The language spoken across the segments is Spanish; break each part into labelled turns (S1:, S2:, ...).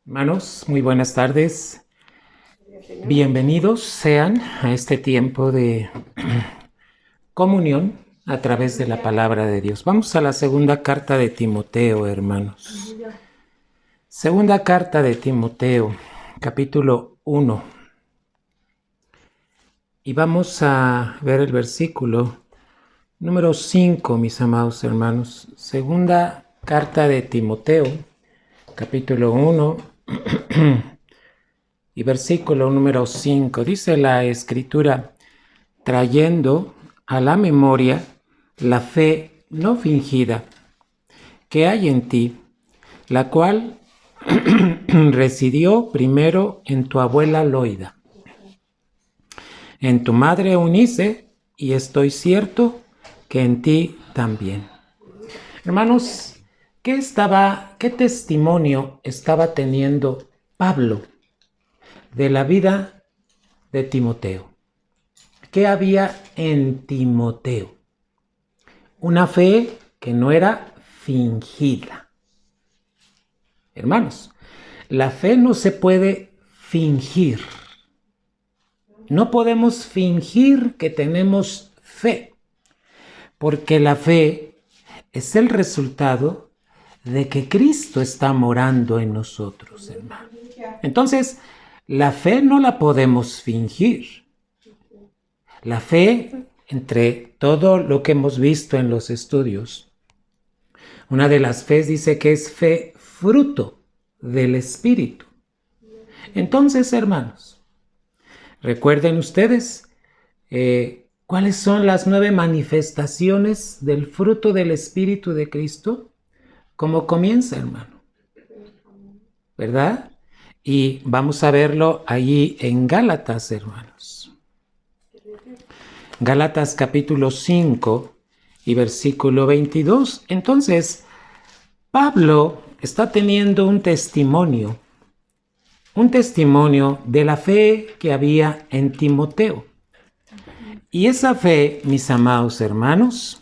S1: Hermanos, muy buenas tardes. Bienvenidos sean a este tiempo de comunión a través de la palabra de Dios. Vamos a la segunda carta de Timoteo, hermanos. Segunda carta de Timoteo, capítulo 1. Y vamos a ver el versículo número 5, mis amados hermanos. Segunda carta de Timoteo, capítulo 1. Y versículo número 5, dice la Escritura: trayendo a la memoria la fe no fingida que hay en ti, la cual residió primero en tu abuela Loida, en tu madre Eunice, y estoy cierto que en ti también. Hermanos, ¿qué testimonio estaba teniendo Pablo de la vida de Timoteo? ¿Qué había en Timoteo? Una fe que no era fingida. Hermanos, la fe no se puede fingir. No podemos fingir que tenemos fe, porque la fe es el resultado de que Cristo está morando en nosotros, hermanos. Entonces, la fe no la podemos fingir. La fe, entre todo lo que hemos visto en los estudios, una de las fes dice que es fe fruto del Espíritu. Entonces, hermanos, recuerden ustedes cuáles son las 9 manifestaciones del fruto del Espíritu de Cristo. ¿Cómo comienza, hermano? ¿Verdad? Y vamos a verlo allí en Gálatas, hermanos. Gálatas capítulo 5 y versículo 22. Entonces, Pablo está teniendo un testimonio de la fe que había en Timoteo. Y esa fe, mis amados hermanos,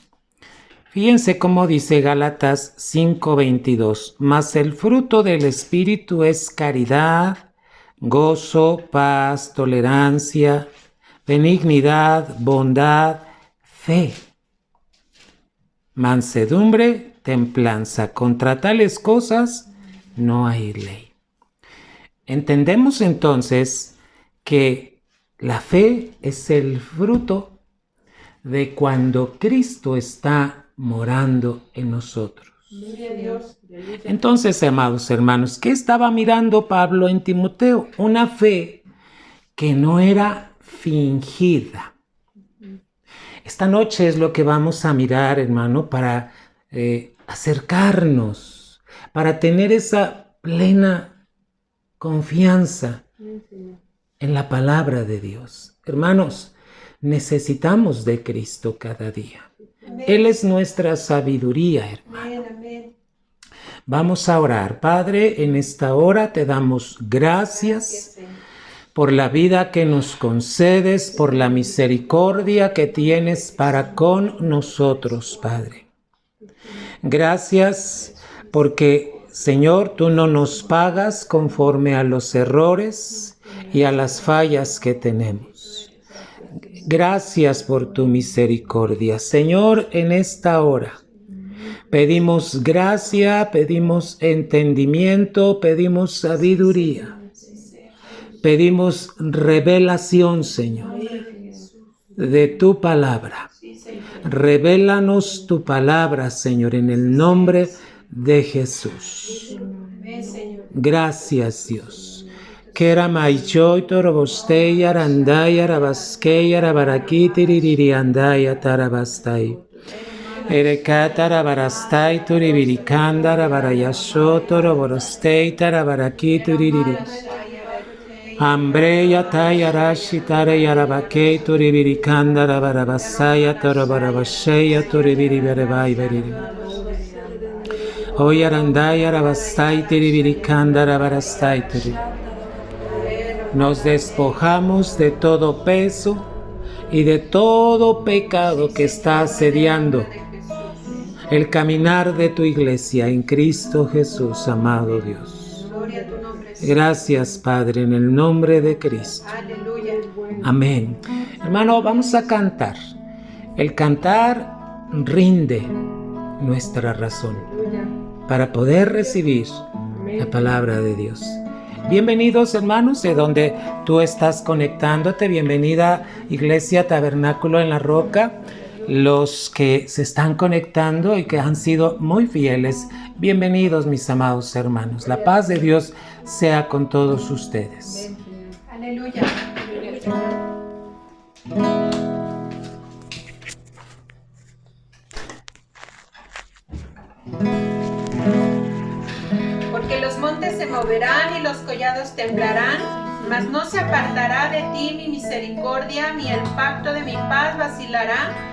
S1: fíjense cómo dice Gálatas 5:22, mas el fruto del Espíritu es caridad, gozo, paz, tolerancia, benignidad, bondad, fe, mansedumbre, templanza. Contra tales cosas no hay ley. Entendemos entonces que la fe es el fruto de cuando Cristo está morando en nosotros. Entonces, amados hermanos, ¿qué estaba mirando Pablo en Timoteo? Una fe que no era fingida. Esta noche es lo que vamos a mirar, hermano, para acercarnos, para tener esa plena confianza en la palabra de Dios. Hermanos, necesitamos de Cristo cada día. Él es nuestra sabiduría, hermano. Vamos a orar. Padre, en esta hora te damos gracias por la vida que nos concedes, por la misericordia que tienes para con nosotros, Padre. Gracias porque, Señor, tú no nos pagas conforme a los errores y a las fallas que tenemos. Gracias por tu misericordia. Señor, en esta hora pedimos gracia, pedimos entendimiento, pedimos sabiduría. Pedimos revelación, Señor, de tu palabra. Revélanos tu palabra, Señor, en el nombre de Jesús. Gracias, Dios. Kera maichoy torobostey arandaya rabaskey arabarakiti ririri andaya tarabastai. Erekata barastai turibirikanda rabarayasho toroborostei tarabarakiti ririri. Ambreya tayarashi tarayarabakei turibirikanda rabarabasaya torobarabasheya turibiriberebai veriri. Oyarandaya rabastai turibirikanda rabarastai turibiri. Nos despojamos de todo peso y de todo pecado que está asediando el caminar de tu iglesia en Cristo Jesús, amado Dios.
S2: Gloria a tu nombre, Señor.
S1: Gracias, Padre, en el nombre de Cristo.
S2: Aleluya.
S1: Amén. Hermano, vamos a cantar. El cantar rinde nuestra razón para poder recibir la palabra de Dios. Bienvenidos, hermanos, de donde tú estás conectándote. Bienvenida, Iglesia Tabernáculo en la Roca. Los que se están conectando y que han sido muy fieles, bienvenidos, mis amados hermanos. La paz de Dios sea con todos ustedes.
S2: Aleluya. Porque los montes se moverán y los collados temblarán, mas no se apartará de ti mi misericordia, ni el pacto de mi paz vacilará,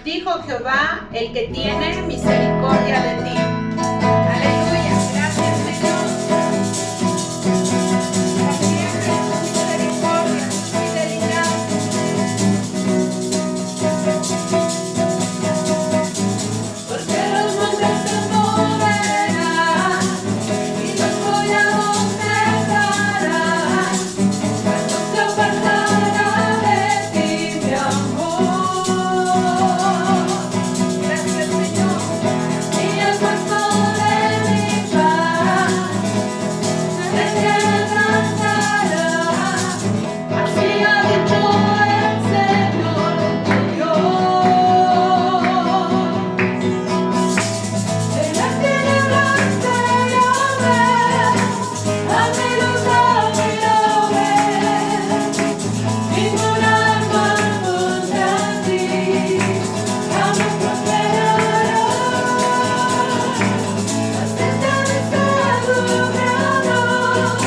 S2: dijo Jehová, el que tiene misericordia de ti. Aleluya, gracias Señor. Siempre tu misericordia, tu fidelidad. Porque los montes se moverán y los collados temblarán, mas no se apartará de ti mi amor. Gracias Señor. Y el pacto de mi paz se quebrantará. Así ha dicho el Señor tu Dios. En las tinieblas te lloré, a mi luz miraré, ninguna arma contra ti jamás prosperará. Así te dice tu Creador,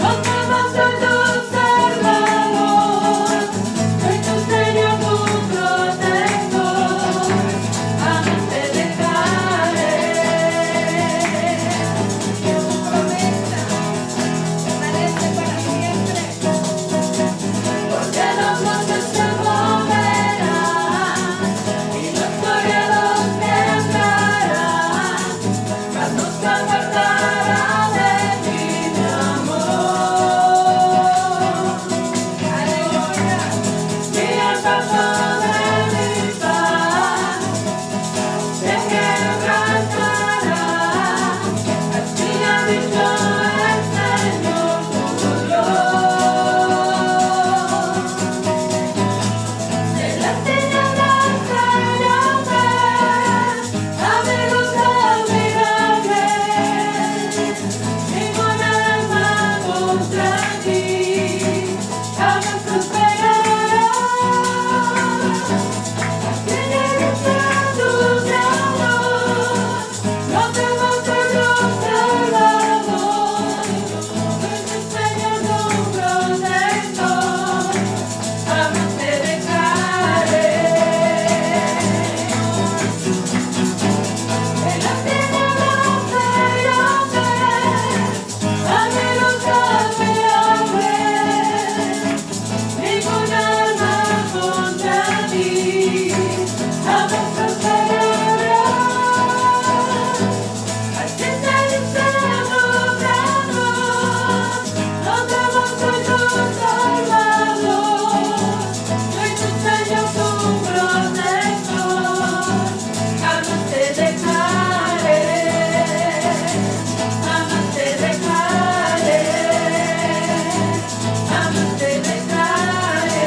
S2: no temas, soy tu Salvador, soy tu Señor, tu protector, jamás te dejaré. Tu promesa permanece para siempre. Porque los montes se moverán y los collados temblarán, mas no se apartará de ti mi amor. Aleluya. Y el pacto de mi paz se quebrantará. Así ha dicho el Señor tu Dios. En las tinieblas te llamé, a mi luz miraré, ninguna arma contra ti jamás prosperará. Así dice tu Creador, no temas, soy tu Salvador, soy tu Señor, tu protector, jamás te dejaré. En las tinieblas te llamé, a mi luz miraré, ninguna arma contra ti jamás prosperará. Así te dice tu Creador, no temas, soy tu Salvador, soy tu Señor, tu protector, jamás te dejaré, jamás te dejaré, jamás te dejaré,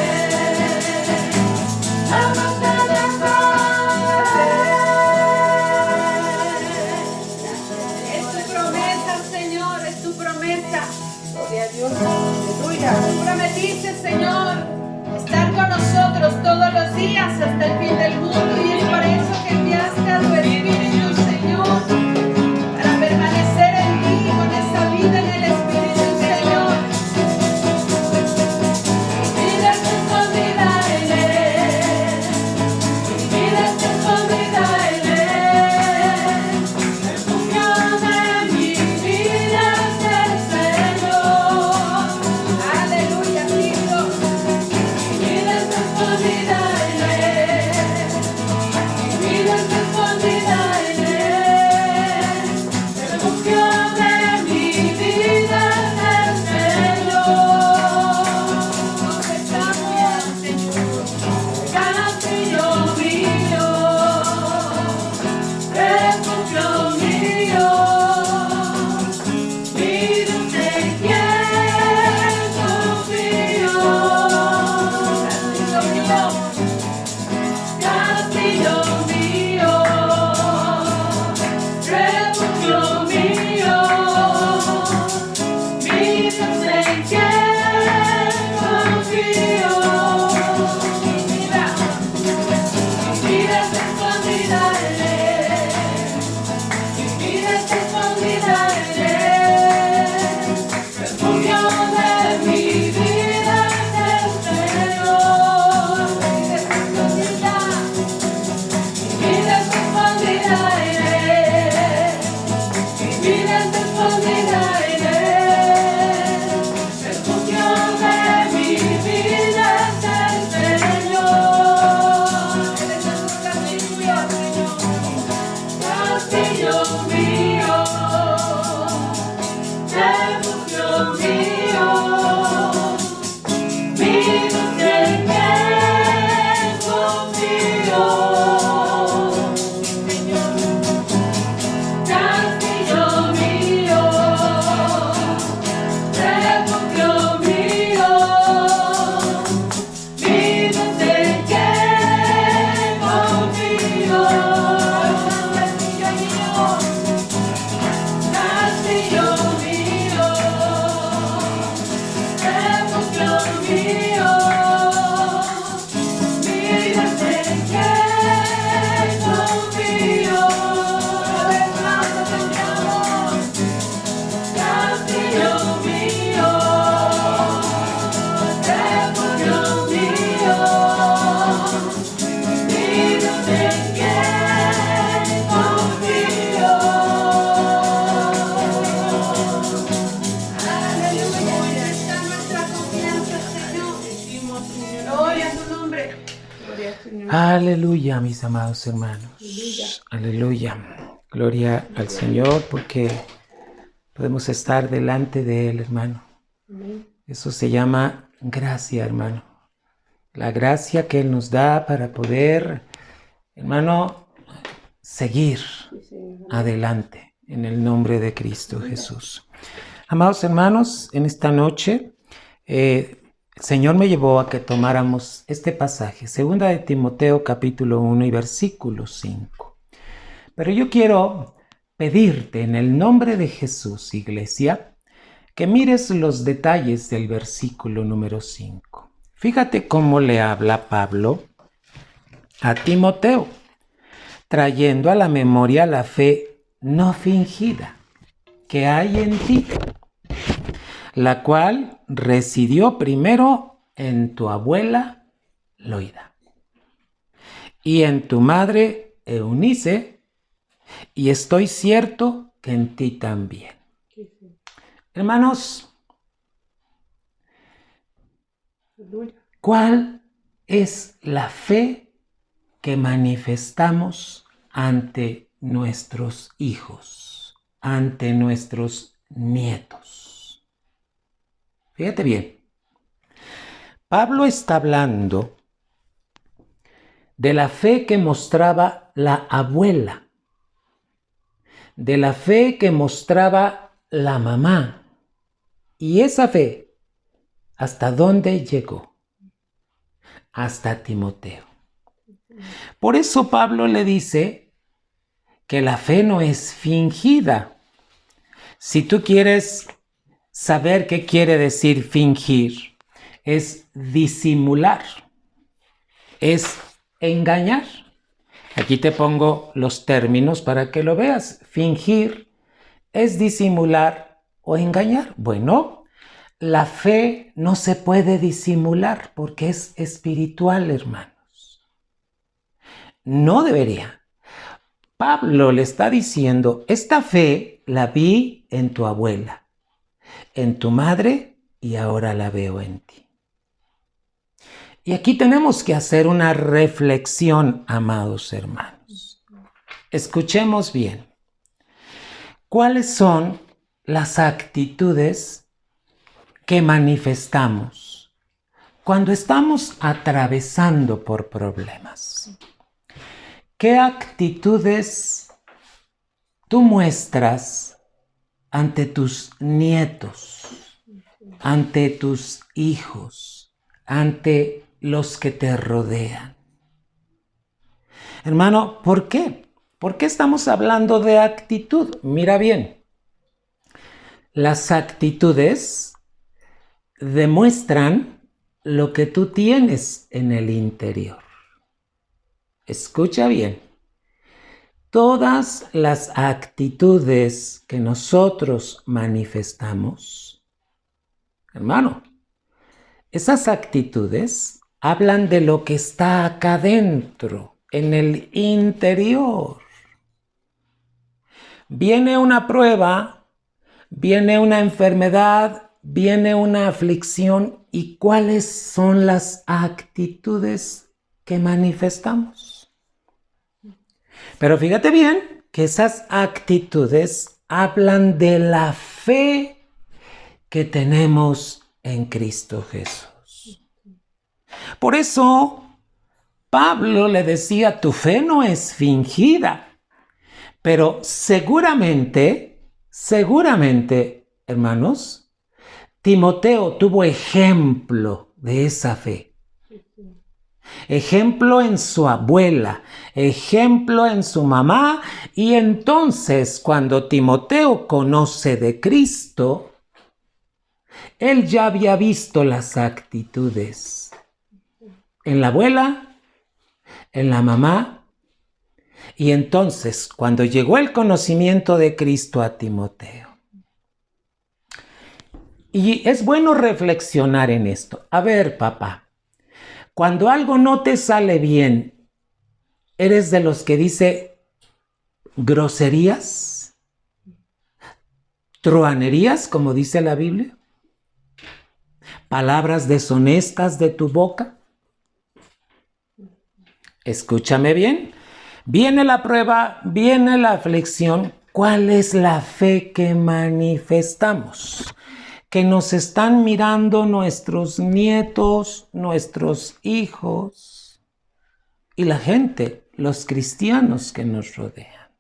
S2: jamás te dejaré. Es tu promesa, Señor, es tu promesa. Gloria a Dios. Aleluya. Tú prometiste, Señor, estar con nosotros todos los días hasta el fin del mundo, y es por eso que enviaste a tu Espíritu, Señor, para permanecer en ti con esa vida en el Espíritu, Señor. Mi vida está escondida en Él, mi vida está escondida en Él. El refugio de mi vida es el Señor. Aleluya, Cristo. Mi vida está escondida en Él.
S1: Aleluya, mis amados hermanos. Aleluya. Gloria al Señor, porque podemos estar delante de Él, hermano. Eso se llama gracia, hermano. La gracia que Él nos da para poder, hermano, seguir adelante en el nombre de Cristo Jesús. Amados hermanos, en esta noche el Señor me llevó a que tomáramos este pasaje, 2 de Timoteo capítulo 1 y versículo 5. Pero yo quiero pedirte en el nombre de Jesús, iglesia, que mires los detalles del versículo número 5. Fíjate cómo le habla Pablo a Timoteo, trayendo a la memoria la fe no fingida que hay en ti, la cual residió primero en tu abuela Loida y en tu madre Eunice, y estoy cierto que en ti también. Hermanos, ¿cuál es la fe que manifestamos ante nuestros hijos, ante nuestros nietos? Fíjate bien, Pablo está hablando de la fe que mostraba la abuela, de la fe que mostraba la mamá. Y esa fe, ¿hasta dónde llegó? Hasta Timoteo. Por eso Pablo le dice que la fe no es fingida. Si tú quieres saber qué quiere decir fingir, es disimular, es engañar. Aquí te pongo los términos para que lo veas. Fingir es disimular o engañar. Bueno, la fe no se puede disimular porque es espiritual, hermanos. No debería. Pablo le está diciendo, esta fe la vi en tu abuela, en tu madre, y ahora la veo en ti. Y aquí tenemos que hacer una reflexión, amados hermanos. Escuchemos bien. ¿Cuáles son las actitudes que manifestamos cuando estamos atravesando por problemas? ¿Qué actitudes tú muestras ante tus nietos, ante tus hijos, ante los que te rodean? Hermano, ¿por qué? ¿Por qué estamos hablando de actitud? Mira bien, las actitudes demuestran lo que tú tienes en el interior. Escucha bien. Todas las actitudes que nosotros manifestamos, hermano, esas actitudes hablan de lo que está acá adentro, en el interior. Viene una prueba, viene una enfermedad, viene una aflicción, ¿y cuáles son las actitudes que manifestamos? Pero fíjate bien que esas actitudes hablan de la fe que tenemos en Cristo Jesús. Por eso Pablo le decía, tu fe no es fingida, pero seguramente, hermanos, Timoteo tuvo ejemplo de esa fe. Ejemplo en su abuela, ejemplo en su mamá, y entonces cuando Timoteo conoce de Cristo, él ya había visto las actitudes en la abuela, en la mamá, y entonces cuando llegó el conocimiento de Cristo a Timoteo. Y es bueno reflexionar en esto. A ver, papá, cuando algo no te sale bien, ¿eres de los que dice groserías? ¿Truhanerías, como dice la Biblia? ¿Palabras deshonestas de tu boca? Escúchame bien. Viene la prueba, viene la aflicción. ¿Cuál es la fe que manifestamos? Que nos están mirando nuestros nietos, nuestros hijos y la gente, los cristianos que nos rodean.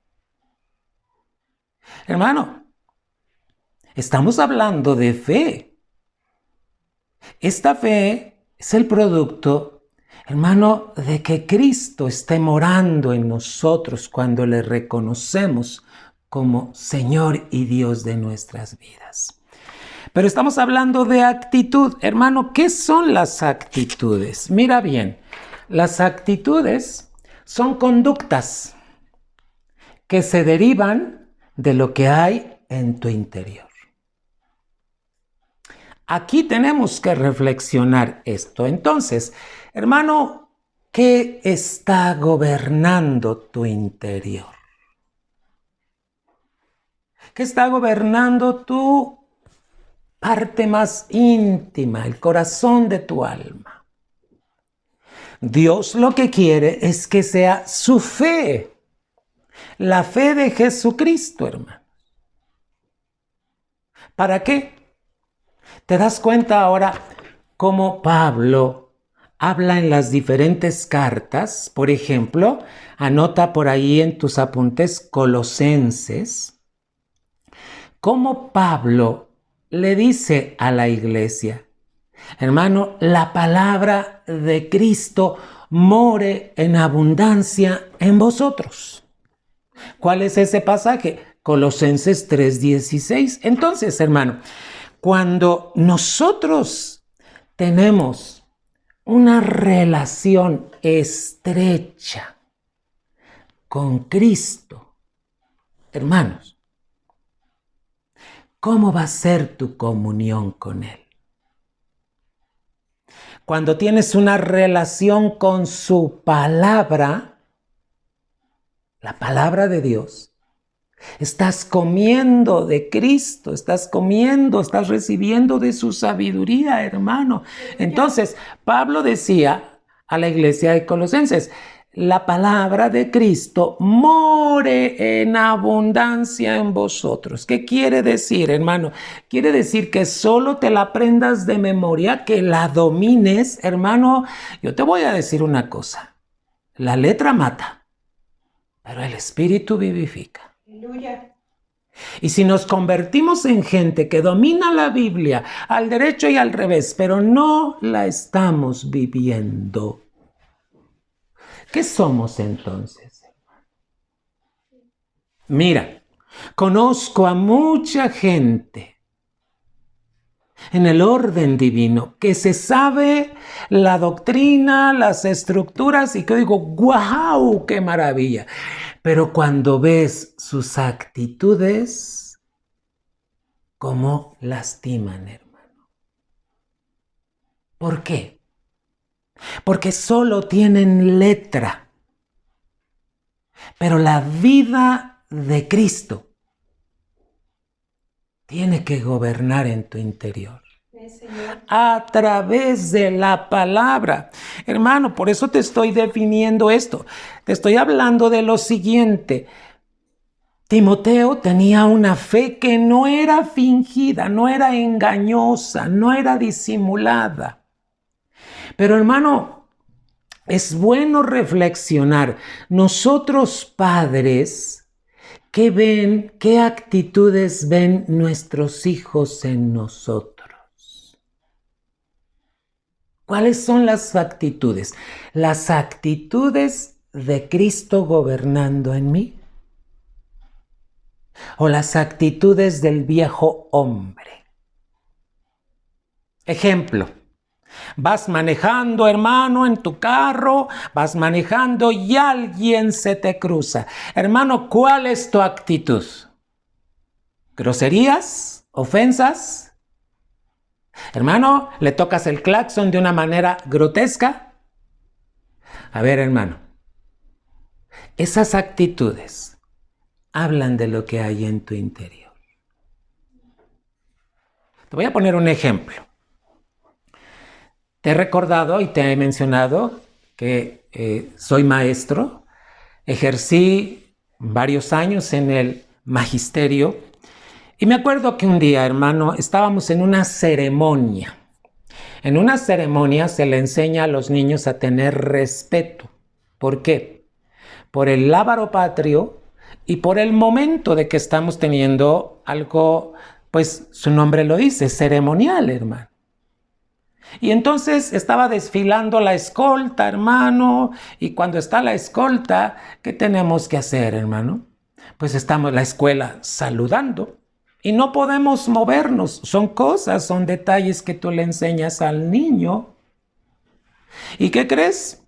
S1: Hermano, estamos hablando de fe. Esta fe es el producto, hermano, de que Cristo esté morando en nosotros cuando le reconocemos como Señor y Dios de nuestras vidas. Pero estamos hablando de actitud. Hermano, ¿qué son las actitudes? Mira bien, las actitudes son conductas que se derivan de lo que hay en tu interior. Aquí tenemos que reflexionar esto. Entonces, hermano, ¿qué está gobernando tu interior? ¿Qué está gobernando tu parte más íntima, el corazón de tu alma? Dios lo que quiere es que sea su fe, la fe de Jesucristo, hermano. ¿Para qué? ¿Te das cuenta ahora cómo Pablo habla en las diferentes cartas? Por ejemplo, anota por ahí en tus apuntes Colosenses, cómo Pablo le dice a la iglesia: hermano, la palabra de Cristo more en abundancia en vosotros. ¿Cuál es ese pasaje? Colosenses 3:16. Entonces, hermano, cuando nosotros tenemos una relación estrecha con Cristo, hermanos, ¿cómo va a ser tu comunión con Él? Cuando tienes una relación con su palabra, la palabra de Dios, estás comiendo de Cristo, estás recibiendo de su sabiduría, hermano. Entonces, Pablo decía a la iglesia de Colosenses: la palabra de Cristo more en abundancia en vosotros. ¿Qué quiere decir, hermano? Quiere decir que solo te la aprendas de memoria, que la domines, hermano. Yo te voy a decir una cosa: la letra mata, pero el espíritu vivifica. Aleluya. Y si nos convertimos en gente que domina la Biblia al derecho y al revés, pero no la estamos viviendo, ¿qué somos entonces? Mira, conozco a mucha gente en el orden divino que se sabe la doctrina, las estructuras, y que digo: ¡guau! ¡Qué maravilla! Pero cuando ves sus actitudes, cómo lastiman, hermano. ¿Por qué? Porque solo tienen letra. Pero la vida de Cristo tiene que gobernar en tu interior. A través de la palabra. Hermano, por eso te estoy definiendo esto. Te estoy hablando de lo siguiente. Timoteo tenía una fe que no era fingida, no era engañosa, no era disimulada. Pero, hermano, es bueno reflexionar. Nosotros, padres, ¿qué actitudes ven nuestros hijos en nosotros? ¿Cuáles son las actitudes? Las actitudes de Cristo gobernando en mí, o las actitudes del viejo hombre. Ejemplo: vas manejando, hermano, en tu carro, vas manejando y alguien se te cruza. Hermano, ¿cuál es tu actitud? ¿Groserías? ¿Ofensas? Hermano, ¿le tocas el claxon de una manera grotesca? A ver, hermano, esas actitudes hablan de lo que hay en tu interior. Te voy a poner un ejemplo. Te he recordado y te he mencionado que soy maestro, ejercí varios años en el magisterio y me acuerdo que un día, hermano, estábamos en una ceremonia. En una ceremonia se le enseña a los niños a tener respeto. ¿Por qué? Por el lábaro patrio y por el momento de que estamos teniendo algo, pues su nombre lo dice, ceremonial, hermano. Y entonces estaba desfilando la escolta, hermano, y cuando está la escolta, ¿qué tenemos que hacer, hermano? Pues estamos en la escuela saludando y no podemos movernos. Son cosas, son detalles que tú le enseñas al niño. ¿Y qué crees?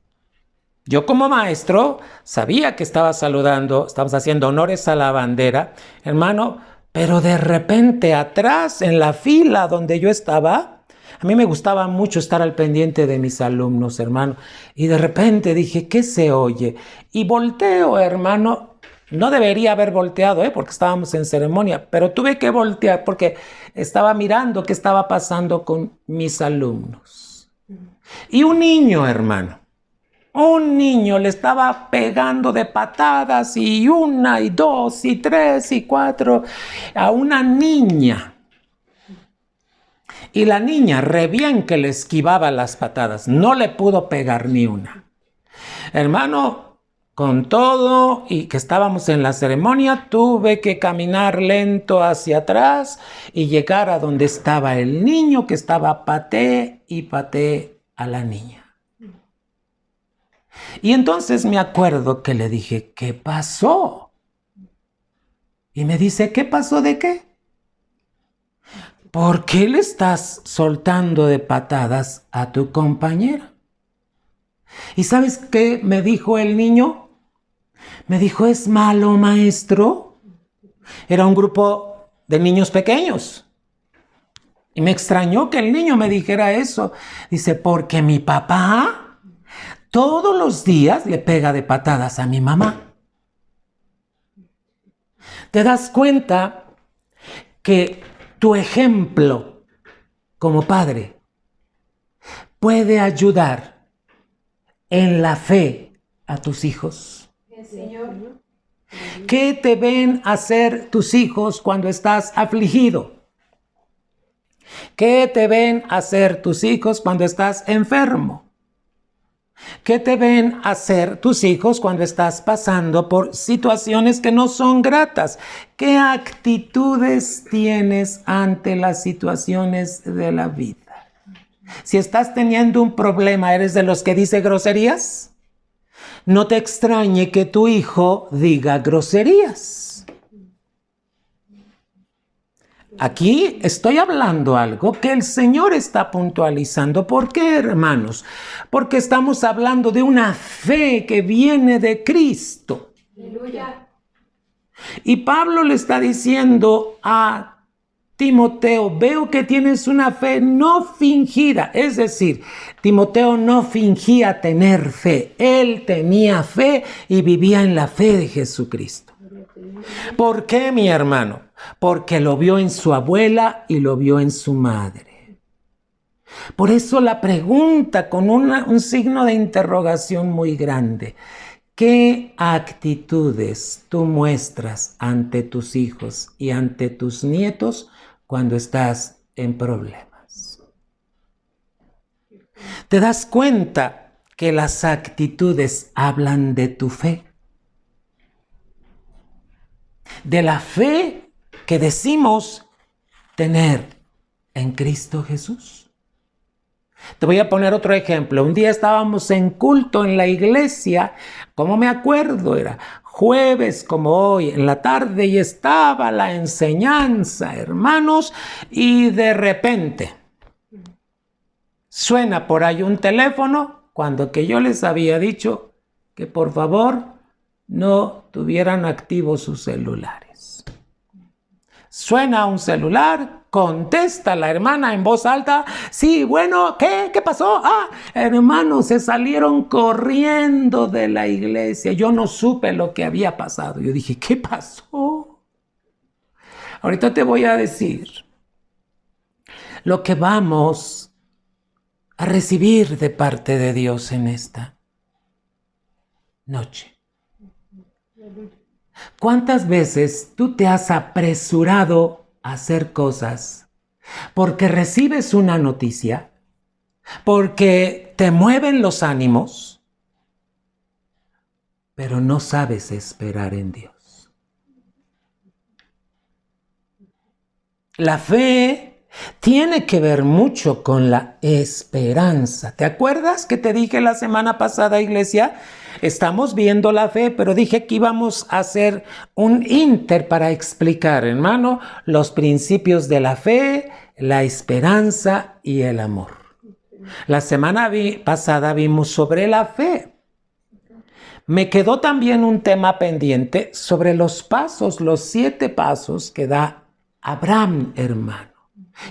S1: Yo como maestro sabía que estaba saludando, estábamos haciendo honores a la bandera, hermano, pero de repente atrás en la fila donde yo estaba, a mí me gustaba mucho estar al pendiente de mis alumnos, hermano, y de repente dije, ¿qué se oye? Y volteo, hermano, no debería haber volteado, porque estábamos en ceremonia, pero tuve que voltear porque estaba mirando qué estaba pasando con mis alumnos. Y un niño, hermano, un niño le estaba pegando de patadas y 1 y 2 y 3 y 4 a una niña. Y la niña, re bien que le esquivaba las patadas, no le pudo pegar ni una. Hermano, con todo y que estábamos en la ceremonia, tuve que caminar lento hacia atrás y llegar a donde estaba el niño que estaba pateé y pateé a la niña. Y entonces me acuerdo que le dije, ¿qué pasó? Y me dice, ¿qué pasó de qué? ¿Por qué le estás soltando de patadas a tu compañera? ¿Y sabes qué me dijo el niño? Me dijo, ¿es malo, maestro? Era un grupo de niños pequeños. Y me extrañó que el niño me dijera eso. Dice, porque mi papá todos los días le pega de patadas a mi mamá. ¿Te das cuenta que tu ejemplo como padre puede ayudar en la fe a tus hijos?
S2: Señor.
S1: ¿Qué te ven hacer tus hijos cuando estás afligido? ¿Qué te ven hacer tus hijos cuando estás enfermo? ¿Qué te ven hacer tus hijos cuando estás pasando por situaciones que no son gratas? ¿Qué actitudes tienes ante las situaciones de la vida? Si estás teniendo un problema, ¿eres de los que dice groserías? No te extrañe que tu hijo diga groserías. Aquí estoy hablando algo que el Señor está puntualizando. ¿Por qué, hermanos? Porque estamos hablando de una fe que viene de Cristo.
S2: Aleluya.
S1: Y Pablo le está diciendo a Timoteo, veo que tienes una fe no fingida. Es decir, Timoteo no fingía tener fe. Él tenía fe y vivía en la fe de Jesucristo. ¿Por qué, mi hermano? Porque lo vio en su abuela y lo vio en su madre. Por eso la pregunta con un signo de interrogación muy grande. ¿Qué actitudes tú muestras ante tus hijos y ante tus nietos cuando estás en problemas? ¿Te das cuenta que las actitudes hablan de tu fe? De la fe que decimos tener en Cristo Jesús. Te voy a poner otro ejemplo. Un día estábamos en culto en la iglesia, como me acuerdo, era jueves como hoy, en la tarde, y estaba la enseñanza, hermanos, y de repente suena por ahí un teléfono, cuando que yo les había dicho que por favor no tuvieran activos sus celulares. Suena un celular, contesta la hermana en voz alta, sí, bueno, ¿qué pasó? Hermanos, se salieron corriendo de la iglesia. Yo no supe lo que había pasado. Yo dije, ¿qué pasó? Ahorita te voy a decir lo que vamos a recibir de parte de Dios en esta. noche. ¿Cuántas veces tú te has apresurado a hacer cosas porque recibes una noticia, porque te mueven los ánimos, pero no sabes esperar en Dios? La fe tiene que ver mucho con la esperanza. ¿Te acuerdas que te dije la semana pasada, iglesia? Estamos viendo la fe, pero dije que íbamos a hacer un inter para explicar, hermano, los principios de la fe, la esperanza y el amor. La semana pasada vimos sobre la fe. Me quedó también un tema pendiente sobre los pasos, los 7 pasos que da Abraham, hermano,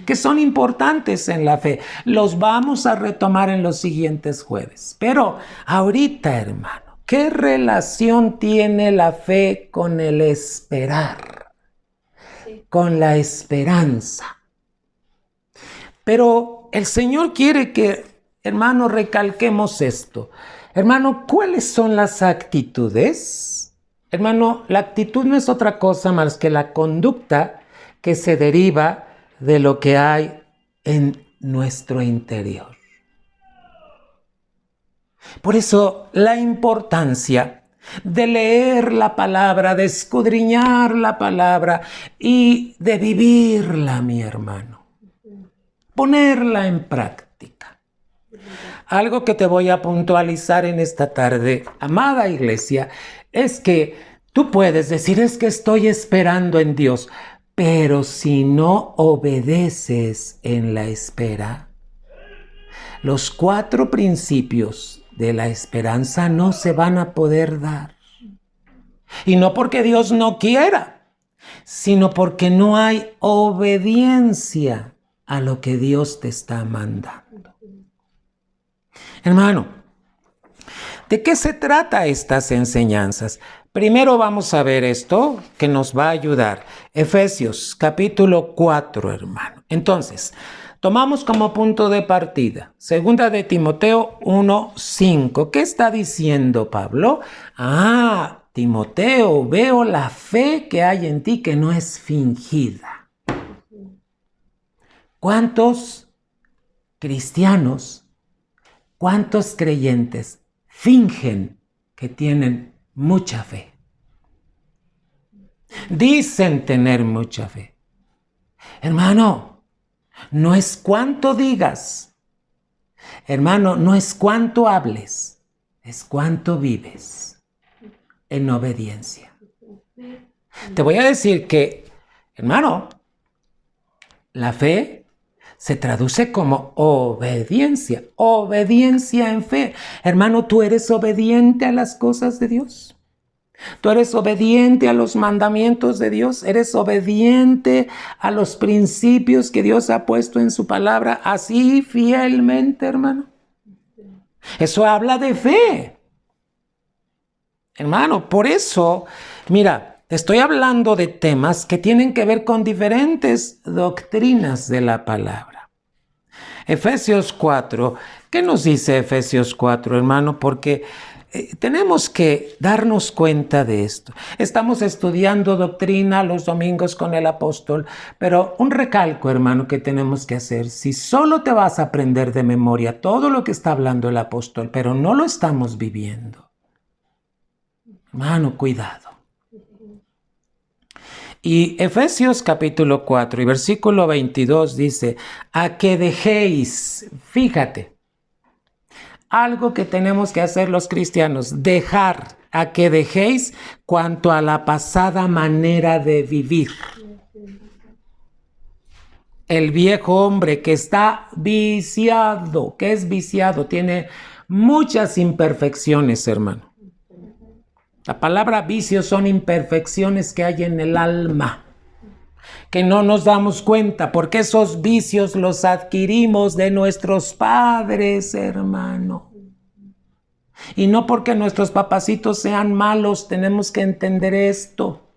S1: que son importantes en la fe. Los vamos a retomar en los siguientes jueves. Pero ahorita, hermano, ¿qué relación tiene la fe con el esperar? Con la esperanza. Pero el Señor quiere que, hermano, recalquemos esto. Hermano, ¿cuáles son las actitudes? Hermano, la actitud no es otra cosa más que la conducta que se deriva de lo que hay en nuestro interior. Por eso la importancia de leer la palabra, de escudriñar la palabra y de vivirla, mi hermano. Ponerla en práctica. Algo que te voy a puntualizar en esta tarde, amada iglesia, es que tú puedes decir, es que estoy esperando en Dios, pero si no obedeces en la espera, los 4 principios de la esperanza no se van a poder dar. Y no porque Dios no quiera, sino porque no hay obediencia a lo que Dios te está mandando. Hermano, ¿de qué se trata estas enseñanzas? Primero vamos a ver esto que nos va a ayudar. Efesios capítulo 4, hermano. Entonces, tomamos como punto de partida 2 de Timoteo 1:5. ¿Qué está diciendo Pablo? Timoteo, veo la fe que hay en ti que no es fingida. ¿Cuántos cristianos, cuántos creyentes fingen que tienen mucha fe? Dicen tener mucha fe. Hermano, no es cuánto digas. Hermano, no es cuánto hables. Es cuánto vives en obediencia. Te voy a decir que, hermano, la fe se traduce como obediencia. Obediencia en fe. Hermano, ¿tú eres obediente a las cosas de Dios? ¿Tú eres obediente a los mandamientos de Dios? ¿Eres obediente a los principios que Dios ha puesto en su palabra así fielmente, hermano? Eso habla de fe. Hermano, por eso, mira, te estoy hablando de temas que tienen que ver con diferentes doctrinas de la palabra. Efesios 4. ¿Qué nos dice Efesios 4, hermano? Porque tenemos que darnos cuenta de esto. Estamos estudiando doctrina los domingos con el apóstol, pero un recalco, hermano, que tenemos que hacer. Si solo te vas a aprender de memoria todo lo que está hablando el apóstol, pero no lo estamos viviendo, hermano, cuidado. Y Efesios capítulo 4 y versículo 22 dice, a que dejéis, fíjate, algo que tenemos que hacer los cristianos, dejar, a que dejéis cuanto a la pasada manera de vivir. El viejo hombre que está viciado, que es viciado, tiene muchas imperfecciones, hermano. La palabra vicio son imperfecciones que hay en el alma, que no nos damos cuenta, porque esos vicios los adquirimos de nuestros padres, hermano. Y no porque nuestros papacitos sean malos, tenemos que entender esto.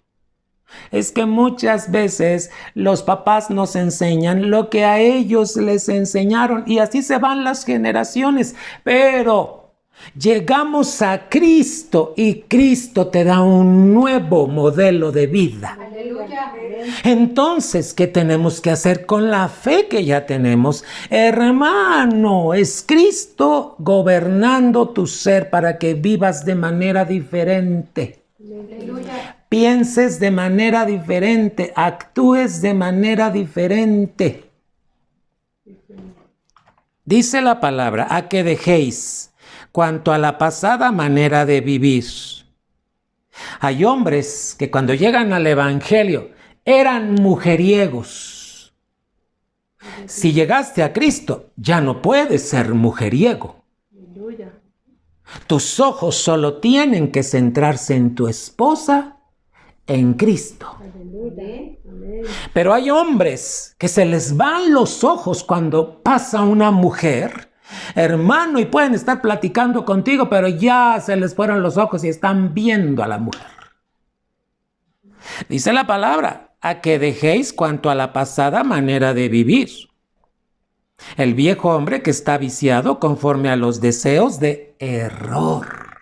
S1: Es que muchas veces los papás nos enseñan lo que a ellos les enseñaron y así se van las generaciones. Pero Llegamos a Cristo y Cristo te da un nuevo modelo de vida.
S2: Aleluya.
S1: Entonces, ¿qué tenemos que hacer con la fe que ya tenemos? Hermano, es Cristo gobernando tu ser para que vivas de manera diferente.
S2: Aleluya.
S1: Pienses de manera diferente, actúes de manera diferente. Dice la palabra, a que dejéis cuanto a la pasada manera de vivir. Hay hombres que cuando llegan al evangelio eran mujeriegos. Si llegaste a Cristo, ya no puedes ser mujeriego. Tus ojos solo tienen que centrarse en tu esposa, en Cristo. Pero hay hombres que se les van los ojos cuando pasa una mujer, hermano, y pueden estar platicando contigo, pero ya se les fueron los ojos y están viendo a la mujer. Dice la palabra, a que dejéis cuanto a la pasada manera de vivir. El viejo hombre que está viciado conforme a los deseos de error.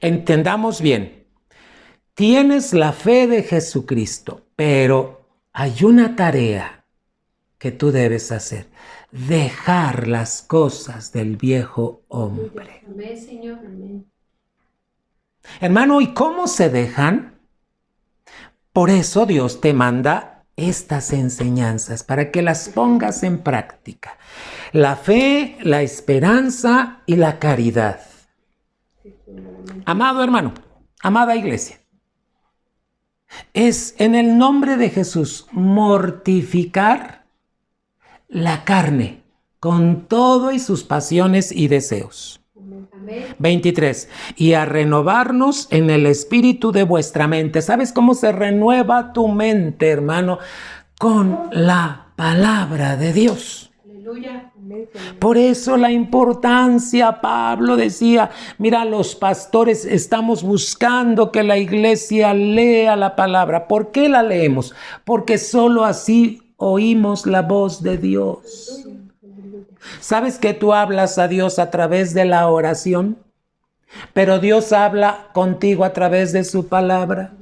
S1: Entendamos bien, tienes la fe de Jesucristo, pero hay una tarea que tú debes hacer. Dejar las cosas del viejo hombre.
S2: Amén, Señor.
S1: Hermano, ¿y cómo se dejan? Por eso Dios te manda estas enseñanzas para que las pongas en práctica. La fe, la esperanza y la caridad. Amado hermano, amada iglesia, es en el nombre de Jesús mortificar la carne con todo y sus pasiones y deseos.
S2: Amén.
S1: 23. Y a renovarnos en el espíritu de vuestra mente. ¿Sabes cómo se renueva tu mente, hermano? Con la palabra de Dios.
S2: Aleluya.
S1: Por eso la importancia, Pablo decía, mira, los pastores estamos buscando que la iglesia lea la palabra. ¿Por qué la leemos? Porque solo así oímos la voz de Dios. ¿Sabes que tú hablas a Dios a través de la oración? Pero Dios habla contigo a través de su palabra.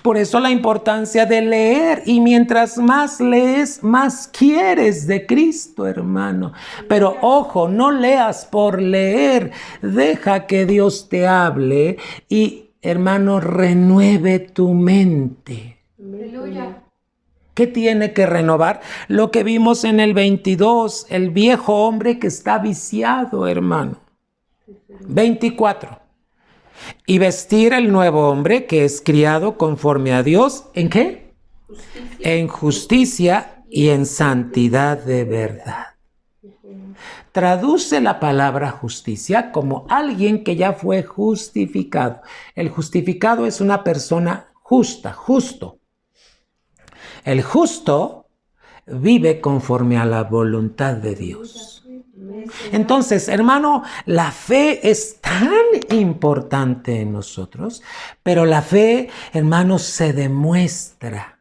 S1: Por eso la importancia de leer, y mientras más lees, más quieres de Cristo, hermano. Pero ojo, no leas por leer, deja que Dios te hable y, hermano, renueve tu mente.
S2: Aleluya.
S1: ¿Qué tiene que renovar? Lo que vimos en el 22, el viejo hombre que está viciado, hermano. 24. Y vestir el nuevo hombre que es criado conforme a Dios, ¿en qué? Justicia. En justicia y en santidad de verdad. Traduce la palabra justicia como alguien que ya fue justificado. El justificado es una persona justa, justo. El justo vive conforme a la voluntad de Dios. Entonces, hermano, la fe es tan importante en nosotros, pero la fe, hermano, se demuestra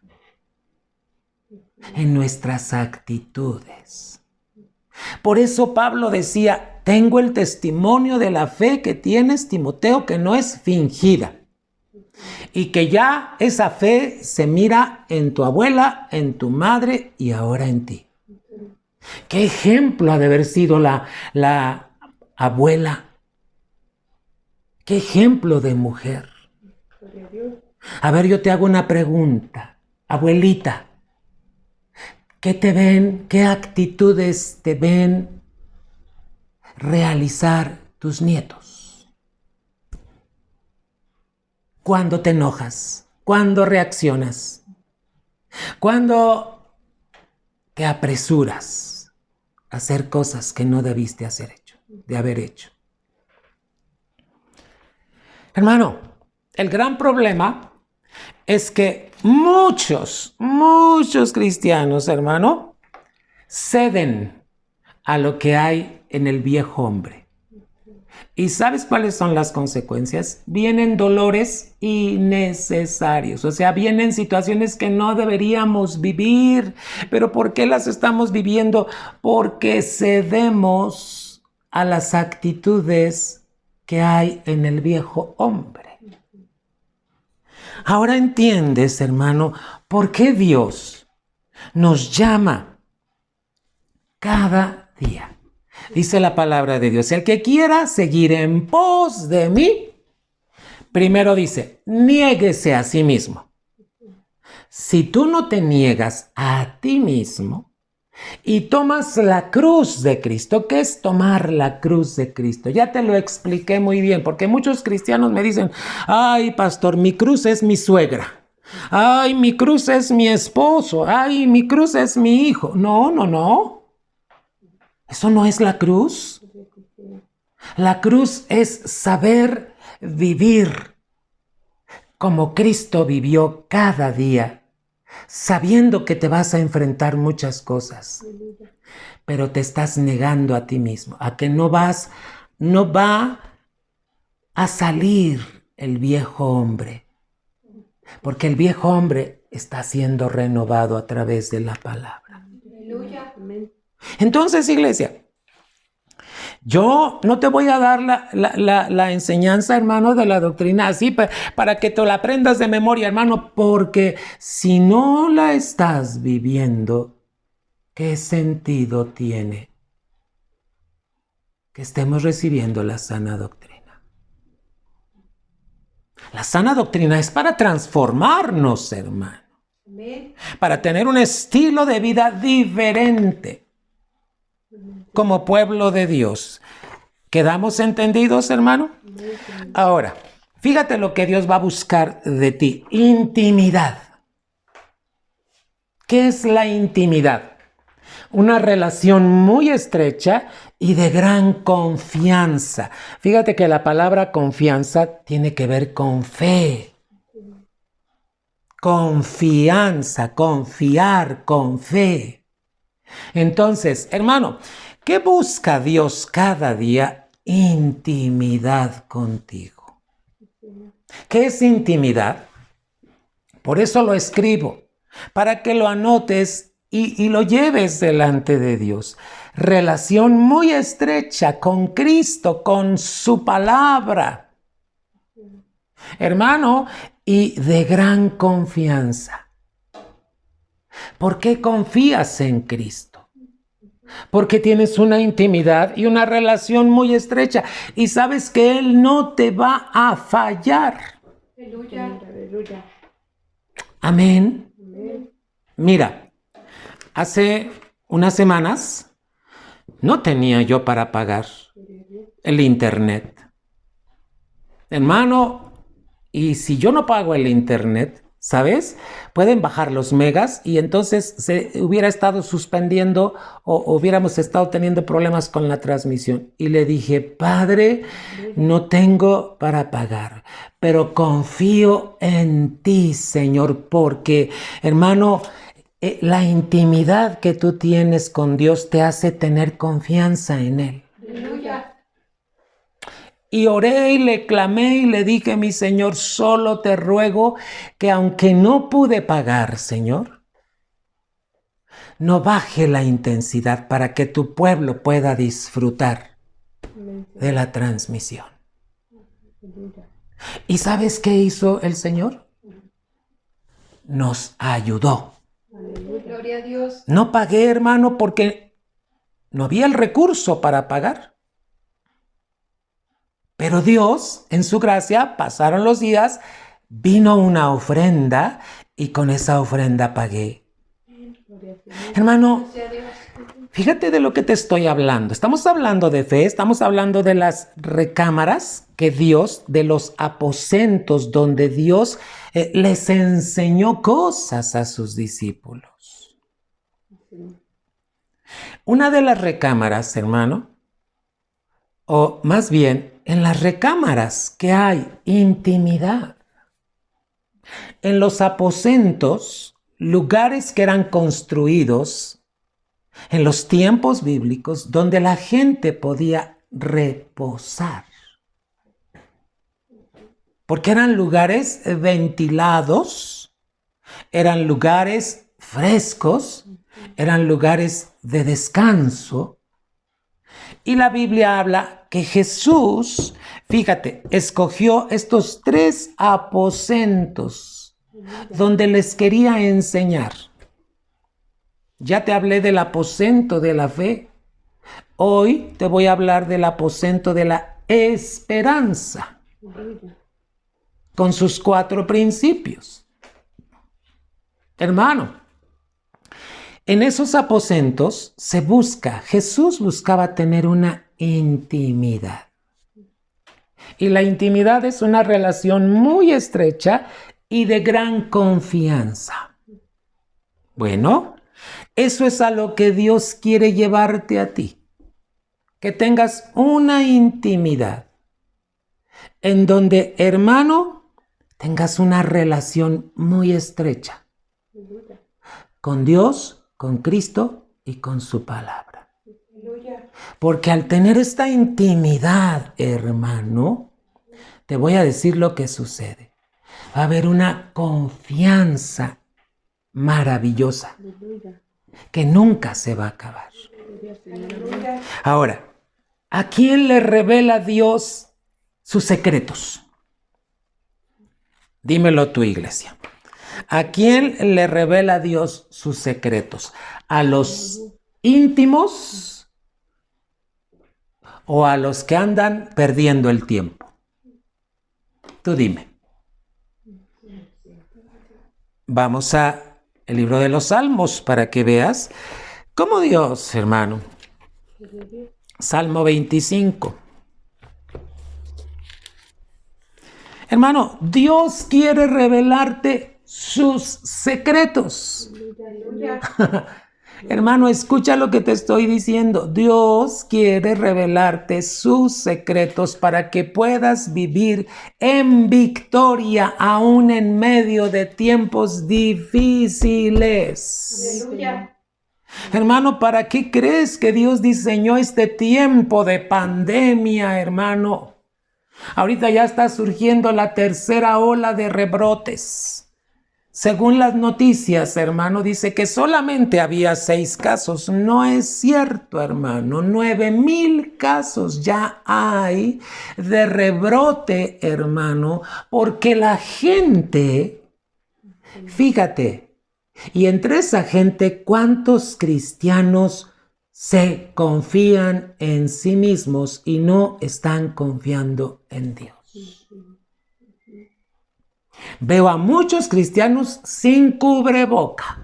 S1: en nuestras actitudes. Por eso Pablo decía, tengo el testimonio de la fe que tienes, Timoteo, que no es fingida. Y que ya esa fe se mira en tu abuela, en tu madre y ahora en ti. ¿Qué ejemplo ha de haber sido la abuela? ¿Qué ejemplo de mujer? A ver, yo te hago una pregunta. Abuelita, ¿qué te ven? ¿Qué actitudes te ven realizar tus nietos? ¿Cuándo te enojas? ¿Cuándo reaccionas? ¿Cuándo te apresuras a hacer cosas que no debiste de haber hecho? Hermano, el gran problema es que muchos cristianos, hermano, ceden a lo que hay en el viejo hombre. ¿Y sabes cuáles son las consecuencias? Vienen dolores innecesarios, o sea, vienen situaciones que no deberíamos vivir. ¿Pero por qué las estamos viviendo? Porque cedemos a las actitudes que hay en el viejo hombre. Ahora entiendes, hermano, por qué Dios nos llama cada día. Dice la palabra de Dios, el que quiera seguir en pos de mí, primero dice, niéguese a sí mismo. Si tú no te niegas a ti mismo y tomas la cruz de Cristo, ¿qué es tomar la cruz de Cristo? Ya te lo expliqué muy bien, porque muchos cristianos me dicen, ay, pastor, mi cruz es mi suegra. Ay, mi cruz es mi esposo. Ay, mi cruz es mi hijo. No, no, no. Eso no es la cruz. La cruz es saber vivir como Cristo vivió cada día, sabiendo que te vas a enfrentar muchas cosas, pero te estás negando a ti mismo, a que no va a salir el viejo hombre, porque el viejo hombre está siendo renovado a través de la palabra.
S2: Aleluya.
S1: Entonces, iglesia, yo no te voy a dar la enseñanza, hermano, de la doctrina así para que te la aprendas de memoria, hermano, porque si no la estás viviendo, ¿qué sentido tiene que estemos recibiendo la sana doctrina? La sana doctrina es para transformarnos, hermano, para tener un estilo de vida diferente como pueblo de Dios. ¿Quedamos entendidos, hermano? Ahora, fíjate lo que Dios va a buscar de ti. Intimidad. ¿Qué es la intimidad? Una relación muy estrecha y de gran confianza. Fíjate que la palabra confianza tiene que ver con fe. Confianza, confiar, con fe. Entonces, hermano, ¿qué busca Dios cada día? Intimidad contigo. ¿Qué es intimidad? Por eso lo escribo, para que lo anotes y lo lleves delante de Dios. Relación muy estrecha con Cristo, con su palabra. Hermano, y de gran confianza. ¿Por qué confías en Cristo? Porque tienes una intimidad y una relación muy estrecha y sabes que Él no te va a fallar.
S2: Aleluya. Aleluya.
S1: Amén. Mira, hace unas semanas no tenía yo para pagar el internet. Hermano, y si yo no pago el internet, ¿sabes? Pueden bajar los megas y entonces se hubiera estado suspendiendo o hubiéramos estado teniendo problemas con la transmisión. Y le dije, Padre, no tengo para pagar, pero confío en ti, Señor, porque, hermano, la intimidad que tú tienes con Dios te hace tener confianza en Él.
S2: Aleluya.
S1: Y oré y le clamé y le dije, mi Señor, solo te ruego que aunque no pude pagar, Señor, no baje la intensidad para que tu pueblo pueda disfrutar de la transmisión. ¿Y sabes qué hizo el Señor? Nos ayudó.
S2: Gloria a Dios.
S1: No pagué, hermano, porque no había el recurso para pagar. Pero Dios, en su gracia, pasaron los días, vino una ofrenda y con esa ofrenda pagué. Hermano, fíjate de lo que te estoy hablando. Estamos hablando de fe, estamos hablando de las recámaras que Dios, de los aposentos donde Dios les enseñó cosas a sus discípulos. Una de las recámaras, hermano, o más bien, en las recámaras que hay intimidad. En los aposentos, lugares que eran construidos en los tiempos bíblicos donde la gente podía reposar. Porque eran lugares ventilados, eran lugares frescos, eran lugares de descanso. Y la Biblia habla que Jesús, fíjate, escogió estos 3 aposentos donde les quería enseñar. Ya te hablé del aposento de la fe. Hoy te voy a hablar del aposento de la esperanza, con sus 4 principios. Hermano, en esos aposentos Jesús buscaba tener una intimidad. Y la intimidad es una relación muy estrecha y de gran confianza. Bueno, eso es a lo que Dios quiere llevarte a ti. Que tengas una intimidad en donde, hermano, tengas una relación muy estrecha con Dios, con Cristo y con su palabra. Porque al tener esta intimidad, hermano, te voy a decir lo que sucede. Va a haber una confianza maravillosa que nunca se va a acabar. Ahora, ¿a quién le revela Dios sus secretos? Dímelo tú, iglesia. ¿A quién le revela Dios sus secretos? ¿A los íntimos o a los que andan perdiendo el tiempo? Tú dime. Vamos a el libro de los Salmos para que veas cómo Dios, hermano. Salmo 25. Hermano, Dios quiere revelarte sus secretos. Hermano, escucha lo que te estoy diciendo. Dios quiere revelarte sus secretos para que puedas vivir en victoria aún en medio de tiempos difíciles.
S2: Aleluya.
S1: Hermano, ¿para qué crees que Dios diseñó este tiempo de pandemia, hermano? Ahorita ya está surgiendo la 3ª ola de rebrotes. Según las noticias, hermano, dice que solamente había 6 casos. No es cierto, hermano. 9,000 casos ya hay de rebrote, hermano, porque la gente, fíjate, y entre esa gente, ¿cuántos cristianos se confían en sí mismos y no están confiando en Dios? Veo a muchos cristianos sin cubreboca.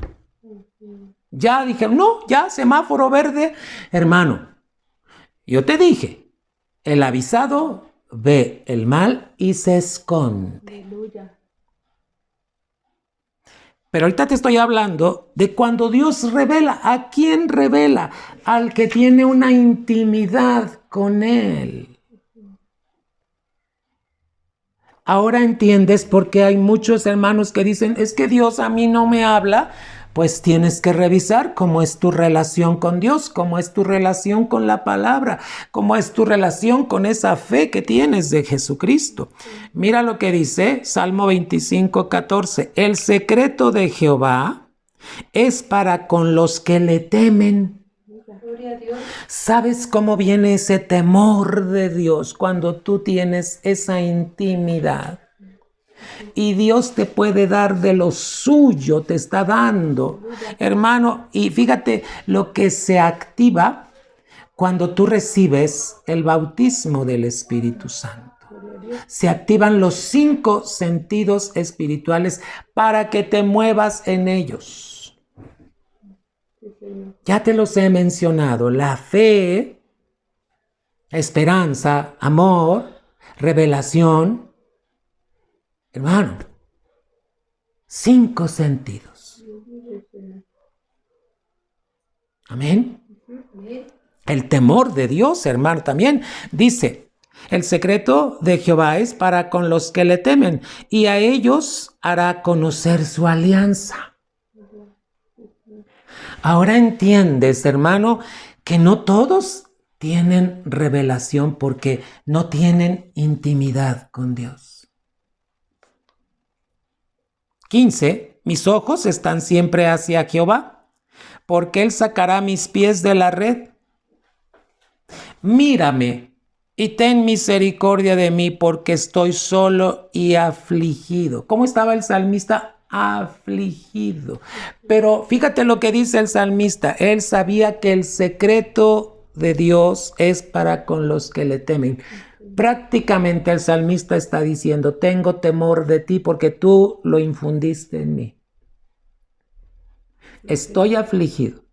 S1: Ya dijeron, no, ya semáforo verde. Hermano, yo te dije, el avisado ve el mal y se esconde. Pero ahorita te estoy hablando de cuando Dios revela. ¿A quién revela? Al que tiene una intimidad con Él. Ahora entiendes por qué hay muchos hermanos que dicen, es que Dios a mí no me habla. Pues tienes que revisar cómo es tu relación con Dios, cómo es tu relación con la palabra, cómo es tu relación con esa fe que tienes de Jesucristo. Mira lo que dice Salmo 25:14. El secreto de Jehová es para con los que le temen. ¿Sabes cómo viene ese temor de Dios cuando tú tienes esa intimidad? Y Dios te puede dar de lo suyo, te está dando, hermano. Y fíjate lo que se activa cuando tú recibes el bautismo del Espíritu Santo. Se activan los 5 sentidos espirituales para que te muevas en ellos. Ya te los he mencionado: la fe, esperanza, amor, revelación. Hermano, 5 sentidos. Amén. El temor de Dios, hermano, también dice, el secreto de Jehová es para con los que le temen, y a ellos hará conocer su alianza. Ahora entiendes, hermano, que no todos tienen revelación porque no tienen intimidad con Dios. 15. Mis ojos están siempre hacia Jehová, porque Él sacará mis pies de la red. Mírame y ten misericordia de mí porque estoy solo y afligido. ¿Cómo estaba el salmista? Afligido. Pero fíjate lo que dice el salmista. Él sabía que el secreto de Dios es para con los que le temen. Prácticamente el salmista está diciendo, tengo temor de ti porque tú lo infundiste en mí. Estoy afligido.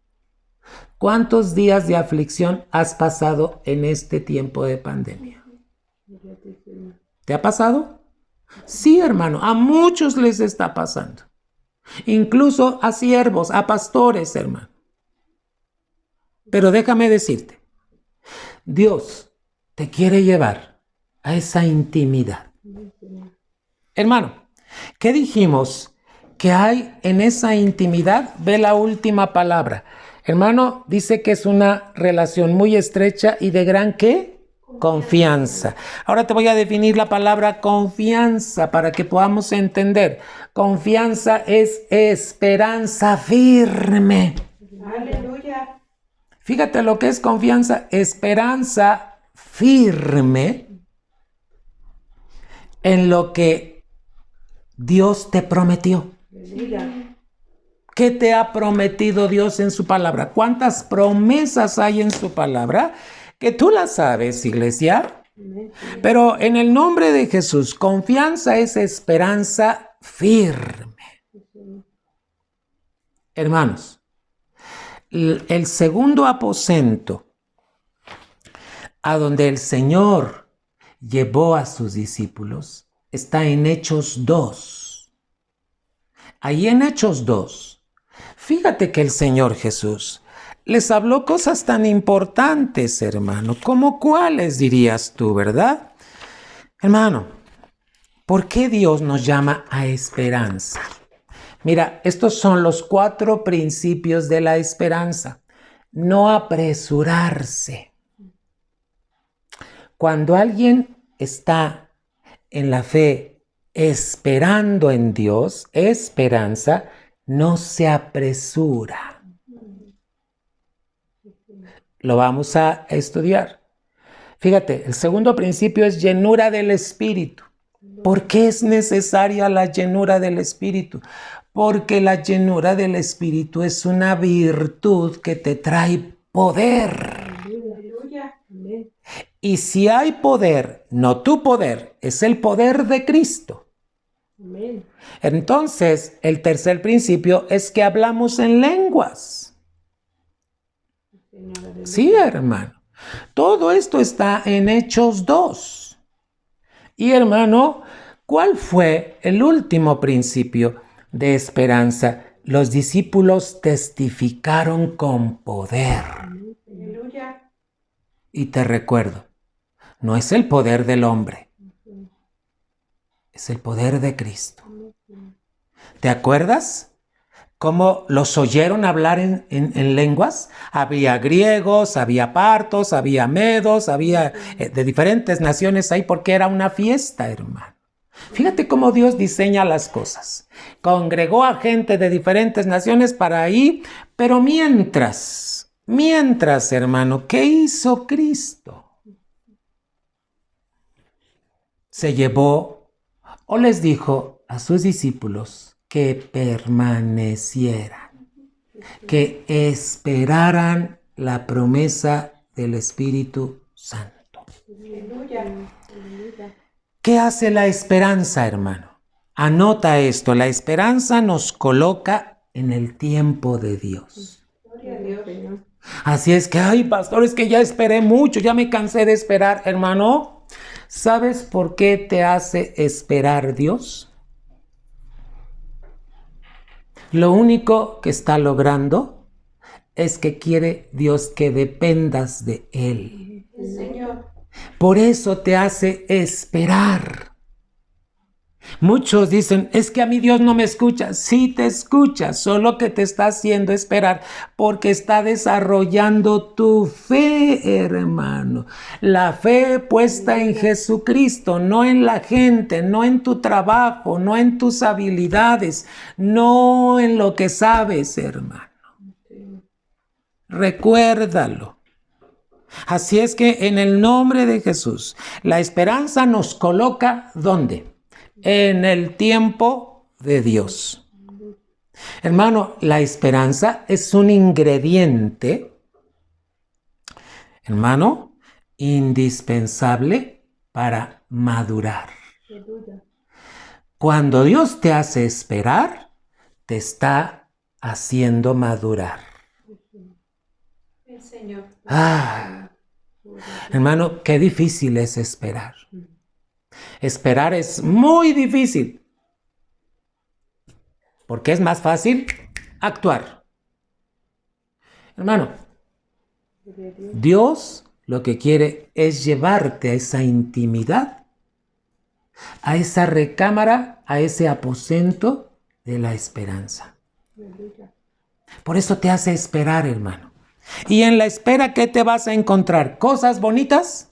S1: ¿Cuántos días de aflicción has pasado en este tiempo de pandemia? ¿Te ha pasado? Sí, hermano, a muchos les está pasando. Incluso a siervos, a pastores, hermano. Pero déjame decirte, Dios te quiere llevar a esa intimidad. Hermano, ¿qué dijimos? Que hay en esa intimidad, ve la última palabra. Hermano, dice que es una relación muy estrecha y de gran ¿qué? Confianza. Ahora te voy a definir la palabra confianza para que podamos entender. Confianza es esperanza firme.
S2: Aleluya.
S1: Fíjate lo que es confianza, esperanza firme en lo que Dios te prometió. ¿Qué te ha prometido Dios en su palabra? ¿Cuántas promesas hay en su palabra? Que tú las sabes, iglesia. Pero en el nombre de Jesús, confianza es esperanza firme. Hermanos, el segundo aposento a donde el Señor llevó a sus discípulos está en Hechos 2. Ahí en Hechos 2. Fíjate que el Señor Jesús les habló cosas tan importantes, hermano, como cuáles dirías tú, ¿verdad? Hermano, ¿por qué Dios nos llama a esperanza? Mira, estos son los 4 principios de la esperanza. No apresurarse. Cuando alguien está en la fe esperando en Dios, esperanza, no se apresura. Lo vamos a estudiar. Fíjate, el segundo principio es llenura del Espíritu. ¿Por qué es necesaria la llenura del Espíritu? Porque la llenura del Espíritu es una virtud que te trae poder. Y si hay poder, no tu poder, es el poder de Cristo. Entonces, el tercer principio es que hablamos en lenguas. Sí, hermano. Todo esto está en Hechos 2. Y hermano, ¿cuál fue el último principio de esperanza? Los discípulos testificaron con poder. Y te recuerdo, no es el poder del hombre, es el poder de Cristo. ¿Te acuerdas cómo los oyeron hablar en lenguas? Había griegos, había partos, había medos, había de diferentes naciones ahí porque era una fiesta, hermano. Fíjate cómo Dios diseña las cosas. Congregó a gente de diferentes naciones para ahí, pero mientras, hermano, ¿qué hizo Cristo? Se llevó o les dijo a sus discípulos que permanecieran, que esperaran la promesa del Espíritu Santo. ¿Qué hace la esperanza, hermano? Anota esto, la esperanza nos coloca en el tiempo de Dios. Así es que, ay, pastor, es que ya esperé mucho, ya me cansé de esperar, hermano. ¿Sabes por qué te hace esperar Dios? Lo único que está logrando es que quiere Dios que dependas de Él.
S2: Señor.
S1: Por eso te hace esperar. Muchos dicen, es que a mí Dios no me escucha. Sí te escucha, solo que te está haciendo esperar porque está desarrollando tu fe, hermano. La fe puesta en Jesucristo, no en la gente, no en tu trabajo, no en tus habilidades, no en lo que sabes, hermano. Recuérdalo. Así es que en el nombre de Jesús, la esperanza nos coloca ¿dónde? En el tiempo de Dios. Hermano, la esperanza es un ingrediente, hermano, indispensable para madurar. Cuando Dios te hace esperar, te está haciendo madurar.
S2: El Señor.
S1: Hermano, qué difícil es esperar. Esperar es muy difícil. Porque es más fácil actuar. Hermano, Dios lo que quiere es llevarte a esa intimidad, a esa recámara, a ese aposento de la esperanza. Por eso te hace esperar, hermano. Y en la espera, ¿qué te vas a encontrar? ¿Cosas bonitas?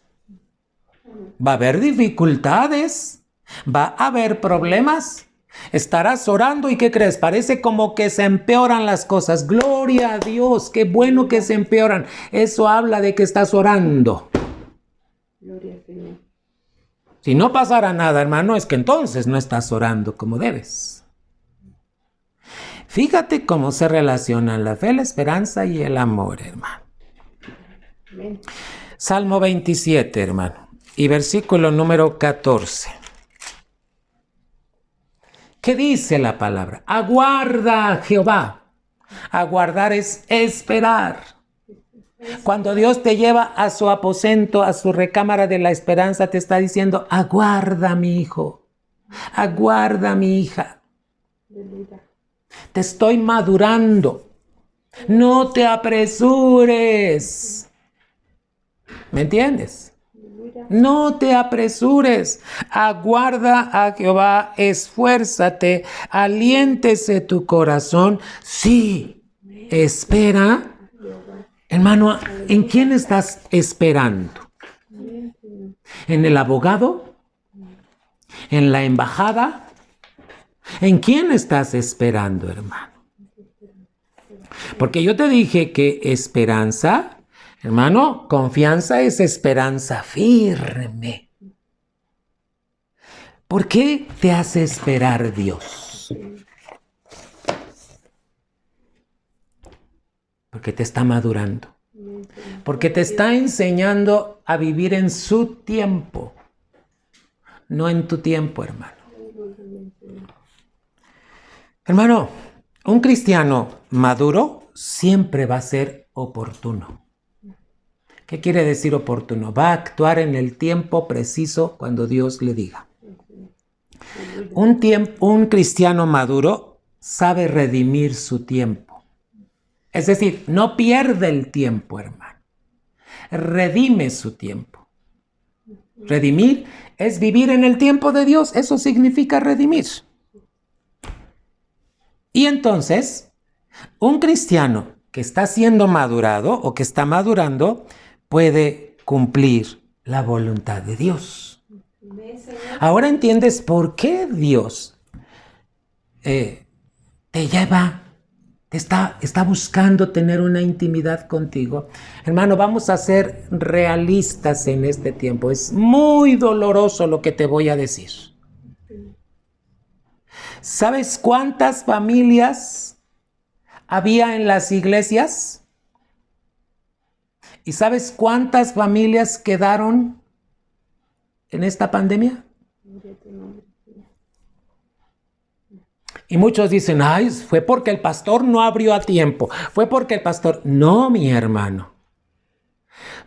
S1: Va a haber dificultades, va a haber problemas. Estarás orando y ¿qué crees? Parece como que se empeoran las cosas. Gloria a Dios, qué bueno que se empeoran. Eso habla de que estás orando.
S2: Gloria al Señor.
S1: Si no pasara nada, hermano, es que entonces no estás orando como debes. Fíjate cómo se relacionan la fe, la esperanza y el amor, hermano.
S2: Amén.
S1: Salmo 27, hermano, y versículo número 14. ¿Qué dice la palabra? Aguarda a Jehová. Aguardar es esperar. Cuando Dios te lleva a su aposento, a su recámara de la esperanza, te está diciendo, aguarda mi hijo, aguarda mi hija. Te estoy madurando. No te apresures. ¿Me entiendes? No te apresures. Aguarda a Jehová, esfuérzate, aliéntese tu corazón. Sí, espera. Hermano, ¿en quién estás esperando? ¿En el abogado? ¿En la embajada? ¿En quién estás esperando, hermano? Porque yo te dije que esperanza, hermano, confianza es esperanza firme. ¿Por qué te hace esperar Dios? Porque te está madurando. Porque te está enseñando a vivir en su tiempo, no en tu tiempo, hermano. Hermano, un cristiano maduro siempre va a ser oportuno. ¿Qué quiere decir oportuno? Va a actuar en el tiempo preciso cuando Dios le diga. Un cristiano maduro sabe redimir su tiempo. Es decir, no pierde el tiempo, hermano. Redime su tiempo. Redimir es vivir en el tiempo de Dios. Eso significa redimir. Y entonces, un cristiano que está siendo madurado o que está madurando puede cumplir la voluntad de Dios. Ahora entiendes por qué Dios te lleva, está buscando tener una intimidad contigo. Hermano, vamos a ser realistas en este tiempo. Es muy doloroso lo que te voy a decir. ¿Sabes cuántas familias había en las iglesias? ¿Y sabes cuántas familias quedaron en esta pandemia? Y muchos dicen, ay, fue porque el pastor no abrió a tiempo. Fue porque el pastor... No, mi hermano.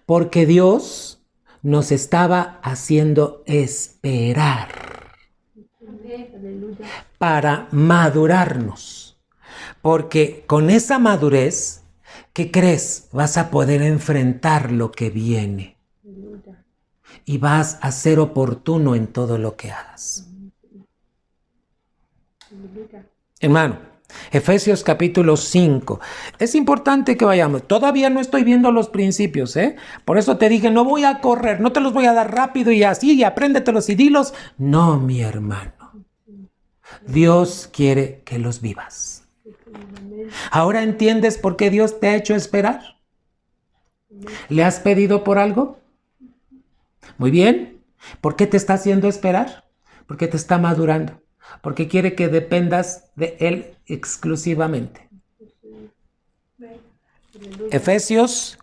S1: Porque Dios nos estaba haciendo esperar para madurarnos. Porque con esa madurez, ¿qué crees? Vas a poder enfrentar lo que viene. Y vas a ser oportuno en todo lo que hagas. Hermano, Efesios capítulo 5. Es importante que vayamos. Todavía no estoy viendo los principios, ¿eh? Por eso te dije, no voy a correr, no te los voy a dar rápido y así, y apréndetelos y dilos. No, mi hermano. Dios quiere que los vivas. ¿Ahora entiendes por qué Dios te ha hecho esperar? ¿Le has pedido por algo? Muy bien. ¿Por qué te está haciendo esperar? Porque te está madurando. Porque quiere que dependas de Él exclusivamente. Efesios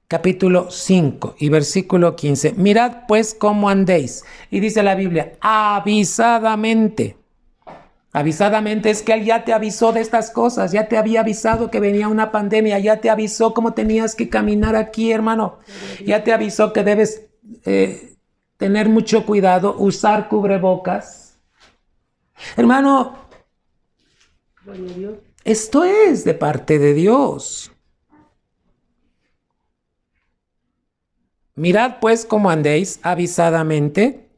S1: capítulo 5 y versículo 15. Mirad pues cómo andéis. Y dice la Biblia, avisadamente. Avisadamente es que Él ya te avisó de estas cosas, ya te había avisado que venía una pandemia, ya te avisó cómo tenías que caminar aquí, hermano. Ya te avisó que debes tener mucho cuidado, usar cubrebocas. Hermano, esto es de parte de Dios. Mirad pues cómo andéis avisadamente,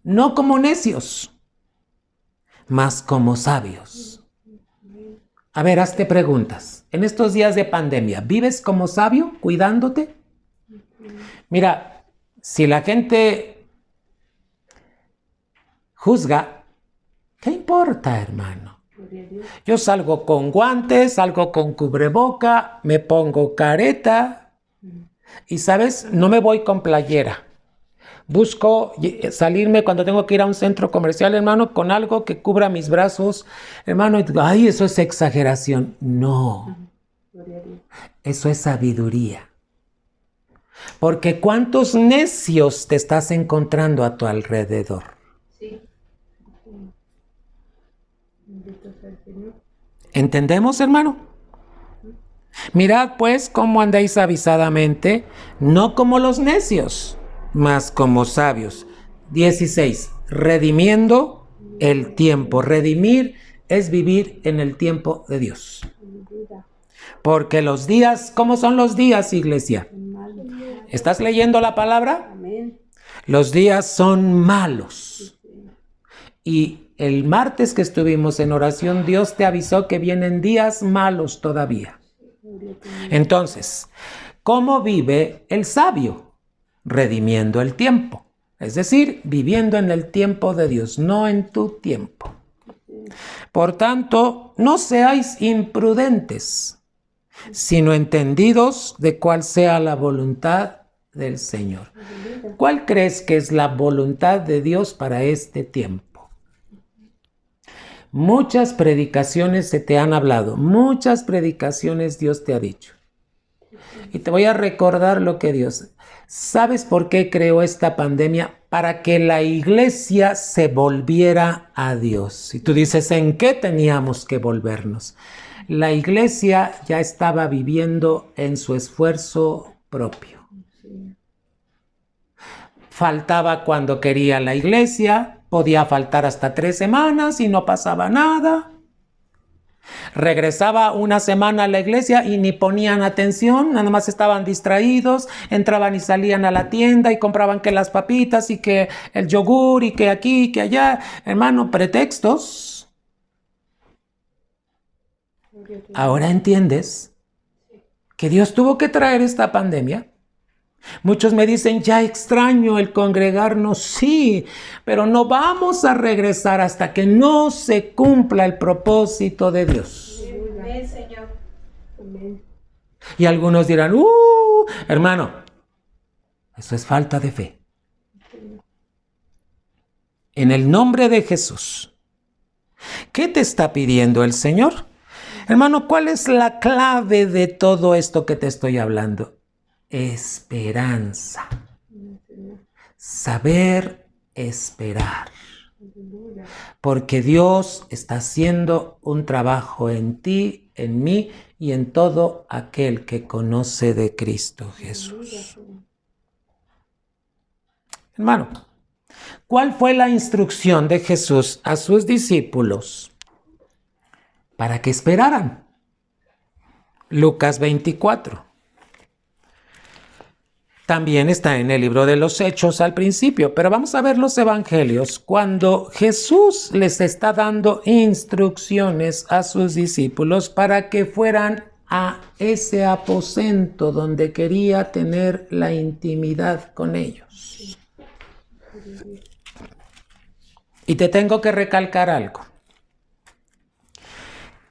S1: no como necios, mas como sabios. A ver, hazte preguntas. En estos días de pandemia, ¿vives como sabio, cuidándote? Mira, si la gente juzga, ¿qué importa, hermano? Yo salgo con guantes, salgo con cubreboca, me pongo careta y, ¿sabes? No me voy con playera. Busco salirme cuando tengo que ir a un centro comercial, hermano, con algo que cubra mis brazos. Hermano, ay, eso es exageración. No, eso es sabiduría. Porque ¿cuántos necios te estás encontrando a tu alrededor? Sí. ¿Entendemos, hermano? Mirad pues cómo andáis avisadamente, no como los necios, mas como sabios. 16. Redimiendo el tiempo. Redimir es vivir en el tiempo de Dios. Porque los días, ¿cómo son los días, iglesia? ¿Estás leyendo la palabra? Los días son malos. Y el martes que estuvimos en oración, Dios te avisó que vienen días malos todavía. Entonces, ¿cómo vive el sabio? Redimiendo el tiempo. Es decir, viviendo en el tiempo de Dios, no en tu tiempo. Por tanto, no seáis imprudentes, sino entendidos de cuál sea la voluntad del Señor. ¿Cuál crees que es la voluntad de Dios para este tiempo? Muchas predicaciones se te han hablado, muchas predicaciones Dios te ha dicho. Y te voy a recordar lo que Dios... ¿Sabes por qué creó esta pandemia? Para que la iglesia se volviera a Dios. Y tú dices, ¿en qué teníamos que volvernos? La iglesia ya estaba viviendo en su esfuerzo propio. Faltaba cuando quería la iglesia, podía faltar hasta 3 semanas y no pasaba nada. Regresaba una semana a la iglesia y ni ponían atención, nada más estaban distraídos, entraban y salían a la tienda y compraban que las papitas y que el yogur y que aquí y que allá. Hermano, pretextos. Ahora entiendes que Dios tuvo que traer esta pandemia. Muchos me dicen, ya extraño el congregarnos, sí, pero no vamos a regresar hasta que no se cumpla el propósito de Dios. Amén, Señor. Amén. Y algunos dirán, hermano, eso es falta de fe. En el nombre de Jesús, ¿qué te está pidiendo el Señor? Hermano, ¿cuál es la clave de todo esto que te estoy hablando? Esperanza. Saber esperar. Porque Dios está haciendo un trabajo en ti, en mí y en todo aquel que conoce de Cristo Jesús. Hermano, ¿cuál fue la instrucción de Jesús a sus discípulos? Para que esperaran. Lucas 24. También está en el libro de los Hechos al principio, pero vamos a ver los evangelios cuando Jesús les está dando instrucciones a sus discípulos para que fueran a ese aposento donde quería tener la intimidad con ellos. Y te tengo que recalcar algo.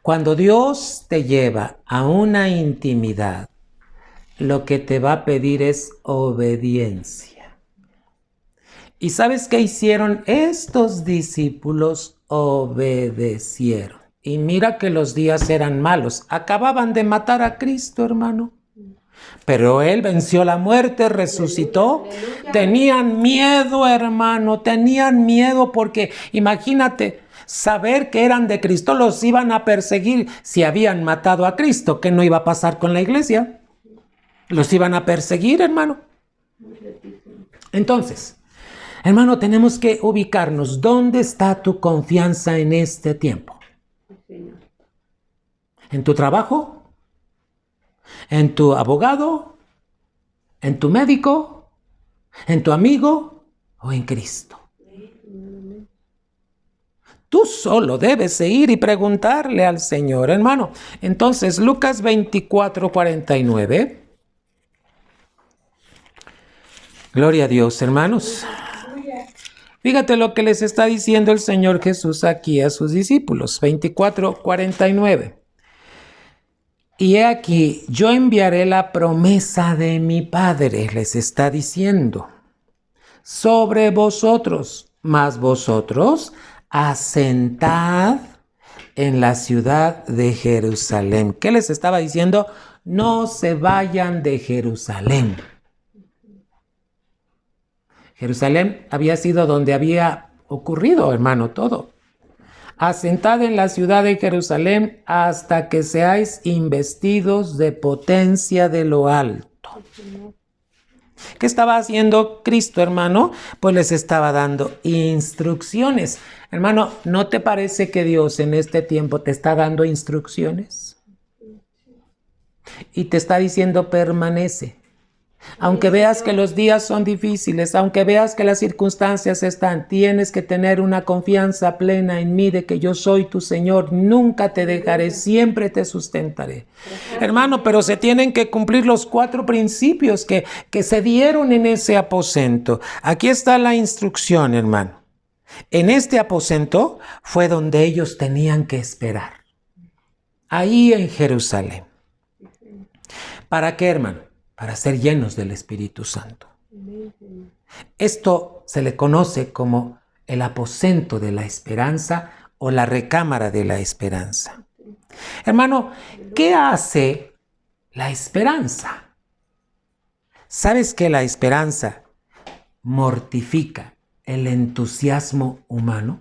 S1: Cuando Dios te lleva a una intimidad, lo que te va a pedir es obediencia. ¿Y sabes qué hicieron? Estos discípulos obedecieron. Y mira que los días eran malos. Acababan de matar a Cristo, hermano. Pero Él venció la muerte, resucitó.
S2: Aleluya.
S1: Tenían miedo, hermano, tenían miedo porque imagínate, saber que eran de Cristo, los iban a perseguir si habían matado a Cristo. ¿Qué no iba a pasar con la iglesia? Los iban a perseguir, hermano. Entonces, hermano, tenemos que ubicarnos. ¿Dónde está tu confianza en este tiempo? ¿En tu trabajo? ¿En tu abogado? ¿En tu médico? ¿En tu amigo? ¿O en Cristo? Tú solo debes ir y preguntarle al Señor, hermano. Entonces, Lucas 24:49. Gloria a Dios, hermanos. Fíjate lo que les está diciendo el Señor Jesús aquí a sus discípulos. 24:49. Y he aquí, yo enviaré la promesa de mi Padre, les está diciendo, sobre vosotros, mas vosotros asentad en la ciudad de Jerusalén. ¿Qué les estaba diciendo? No se vayan de Jerusalén. Jerusalén había sido donde había ocurrido, hermano, todo. Asentad en la ciudad de Jerusalén hasta que seáis investidos de potencia de lo alto. ¿Qué estaba haciendo Cristo, hermano? Pues les estaba dando instrucciones. Hermano, ¿no te parece que Dios en este tiempo te está dando instrucciones? Y te está diciendo, permanece. Aunque veas que los días son difíciles, aunque veas que las circunstancias están, tienes que tener una confianza plena en mí de que yo soy tu Señor, nunca te dejaré, siempre te sustentaré. Hermano, pero se tienen que cumplir los 4 principios que se dieron en ese aposento. Aquí está la instrucción, hermano. En este aposento fue donde ellos tenían que esperar. Ahí en Jerusalén. ¿Para qué, hermano? Para ser llenos del Espíritu Santo. Esto se le conoce como el aposento de la esperanza o la recámara de la esperanza. Hermano, ¿qué hace la esperanza? ¿Sabes que la esperanza mortifica el entusiasmo humano?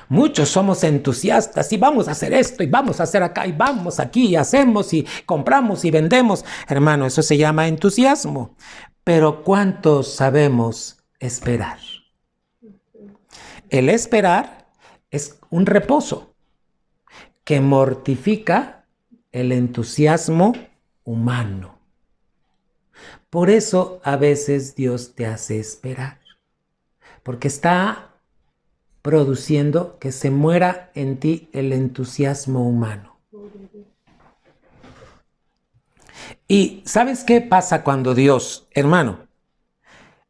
S1: Muchos somos entusiastas y vamos a hacer esto y vamos a hacer acá y vamos aquí y hacemos y compramos y vendemos. Hermano, eso se llama entusiasmo. Pero ¿cuántos sabemos esperar? El esperar es un reposo que mortifica el entusiasmo humano. Por eso a veces Dios te hace esperar, porque está produciendo que se muera en ti el entusiasmo humano. ¿Y sabes qué pasa cuando Dios, hermano,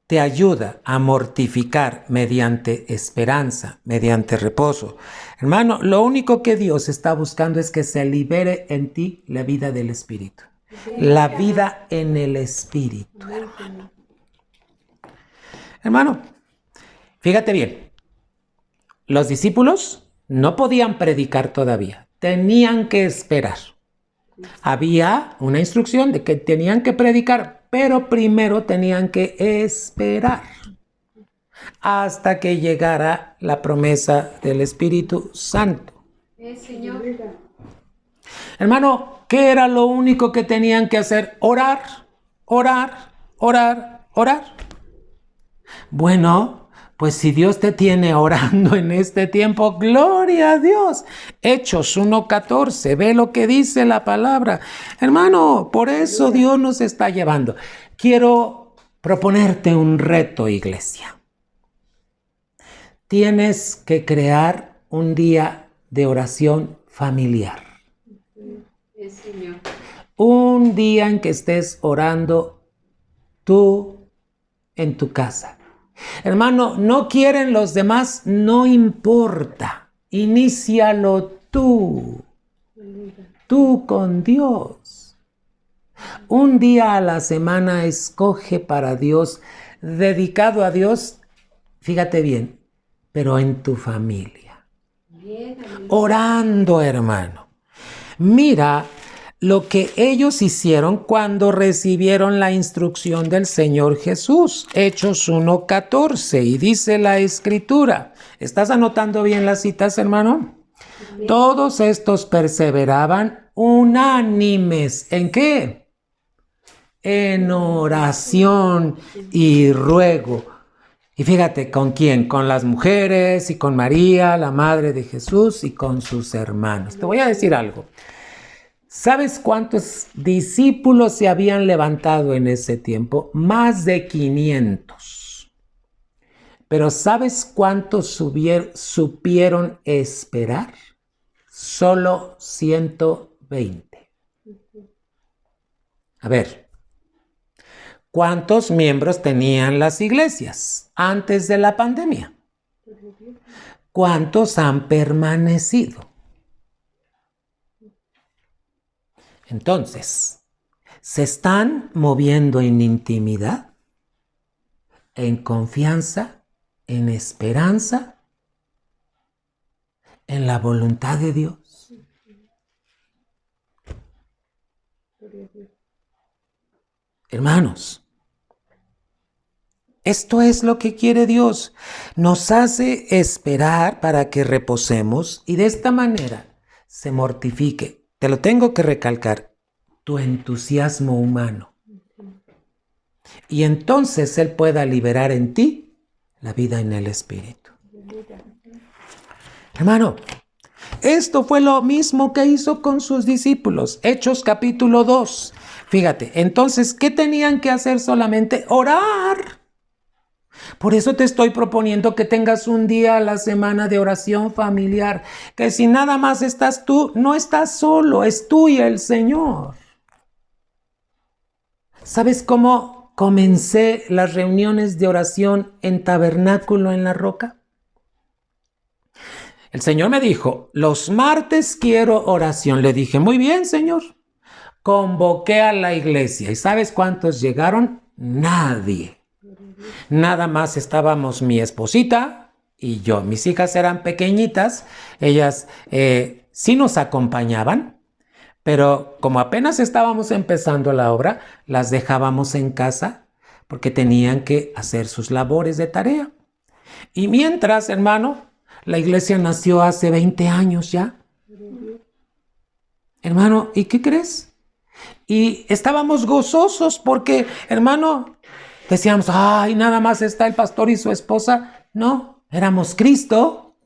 S1: te ayuda a mortificar mediante esperanza, mediante reposo? Hermano, lo único que Dios está buscando es que se libere en ti la vida del Espíritu. La vida en el Espíritu, hermano. Hermano, fíjate bien. Los discípulos no podían predicar todavía, tenían que esperar. Había una instrucción de que tenían que predicar, pero primero tenían que esperar hasta que llegara la promesa del Espíritu Santo.
S2: Señor.
S1: Hermano, ¿qué era lo único que tenían que hacer? Orar, orar, orar, orar. Bueno, pues si Dios te tiene orando en este tiempo, gloria a Dios. Hechos 1:14, ve lo que dice la palabra. Hermano, por eso Dios nos está llevando. Quiero proponerte un reto, iglesia. Tienes que crear un día de oración familiar.
S2: Señor.
S1: Un día en que estés orando tú en tu casa. Hermano, no quieren los demás, no importa. Inícialo tú. Tú con Dios. un día a la semana escoge para Dios, dedicado a Dios, fíjate bien, pero en tu familia. Orando, hermano. Mira lo que ellos hicieron cuando recibieron la instrucción del Señor Jesús. Hechos 1:14, y dice la Escritura. ¿Estás anotando bien las citas, hermano? Bien. Todos estos perseveraban unánimes. ¿En qué? En oración y ruego. Y fíjate, ¿con quién? Con las mujeres y con María, la madre de Jesús, y con sus hermanos. Te voy a decir algo. ¿Sabes cuántos discípulos se habían levantado en ese tiempo? Más de 500. Pero ¿sabes cuántos supieron esperar? Solo 120. A ver, ¿cuántos miembros tenían las iglesias antes de la pandemia? ¿Cuántos han permanecido? Entonces, se están moviendo en intimidad, en confianza, en esperanza, en la voluntad de Dios. Hermanos, esto es lo que quiere Dios. Nos hace esperar para que reposemos y de esta manera se mortifique. Te lo tengo que recalcar, tu entusiasmo humano. Y entonces Él pueda liberar en ti la vida en el Espíritu. Hermano, esto fue lo mismo que hizo con sus discípulos. Hechos capítulo 2. Fíjate, entonces, ¿qué tenían que hacer solamente? Orar. Por eso te estoy proponiendo que tengas un día a la semana de oración familiar, que si nada más estás tú, no estás solo, es tú y el Señor. ¿Sabes cómo comencé las reuniones de oración en Tabernáculo en la Roca? El Señor me dijo, los martes quiero oración. Le dije, muy bien, Señor. Convoqué a la iglesia. ¿Y sabes cuántos llegaron? Nadie. Nada más estábamos mi esposita y yo. Mis hijas eran pequeñitas, ellas sí nos acompañaban, pero como apenas estábamos empezando la obra, las dejábamos en casa porque tenían que hacer sus labores de tarea. Y mientras, hermano, la iglesia nació hace 20 años ya. Hermano, ¿y qué crees? Y estábamos gozosos porque, hermano, decíamos, ay, nada más está el pastor y su esposa. No, éramos Cristo,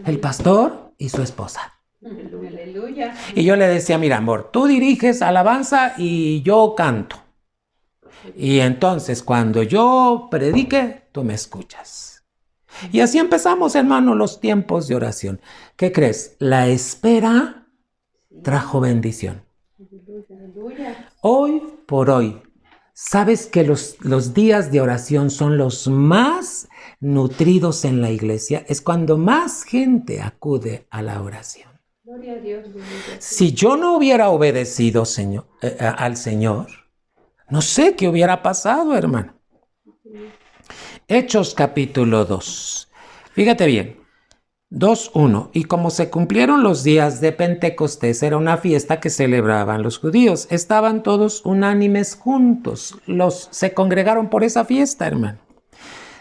S1: el pastor y su esposa. Aleluya. Y yo le decía, mira, amor, tú diriges alabanza y yo canto. Y entonces cuando yo predique, tú me escuchas. Y así empezamos, hermano, los tiempos de oración. ¿Qué crees? La espera trajo bendición. Hoy por hoy, ¿sabes que los días de oración son los más nutridos en la iglesia? Es cuando más gente acude a la oración. Gloria a Dios. Si yo no hubiera obedecido al Señor, no sé qué hubiera pasado, hermano. Hechos capítulo 2. Fíjate bien. 2:1. Y como se cumplieron los días de Pentecostés, era una fiesta que celebraban los judíos. Estaban todos unánimes juntos. Se congregaron por esa fiesta, hermano.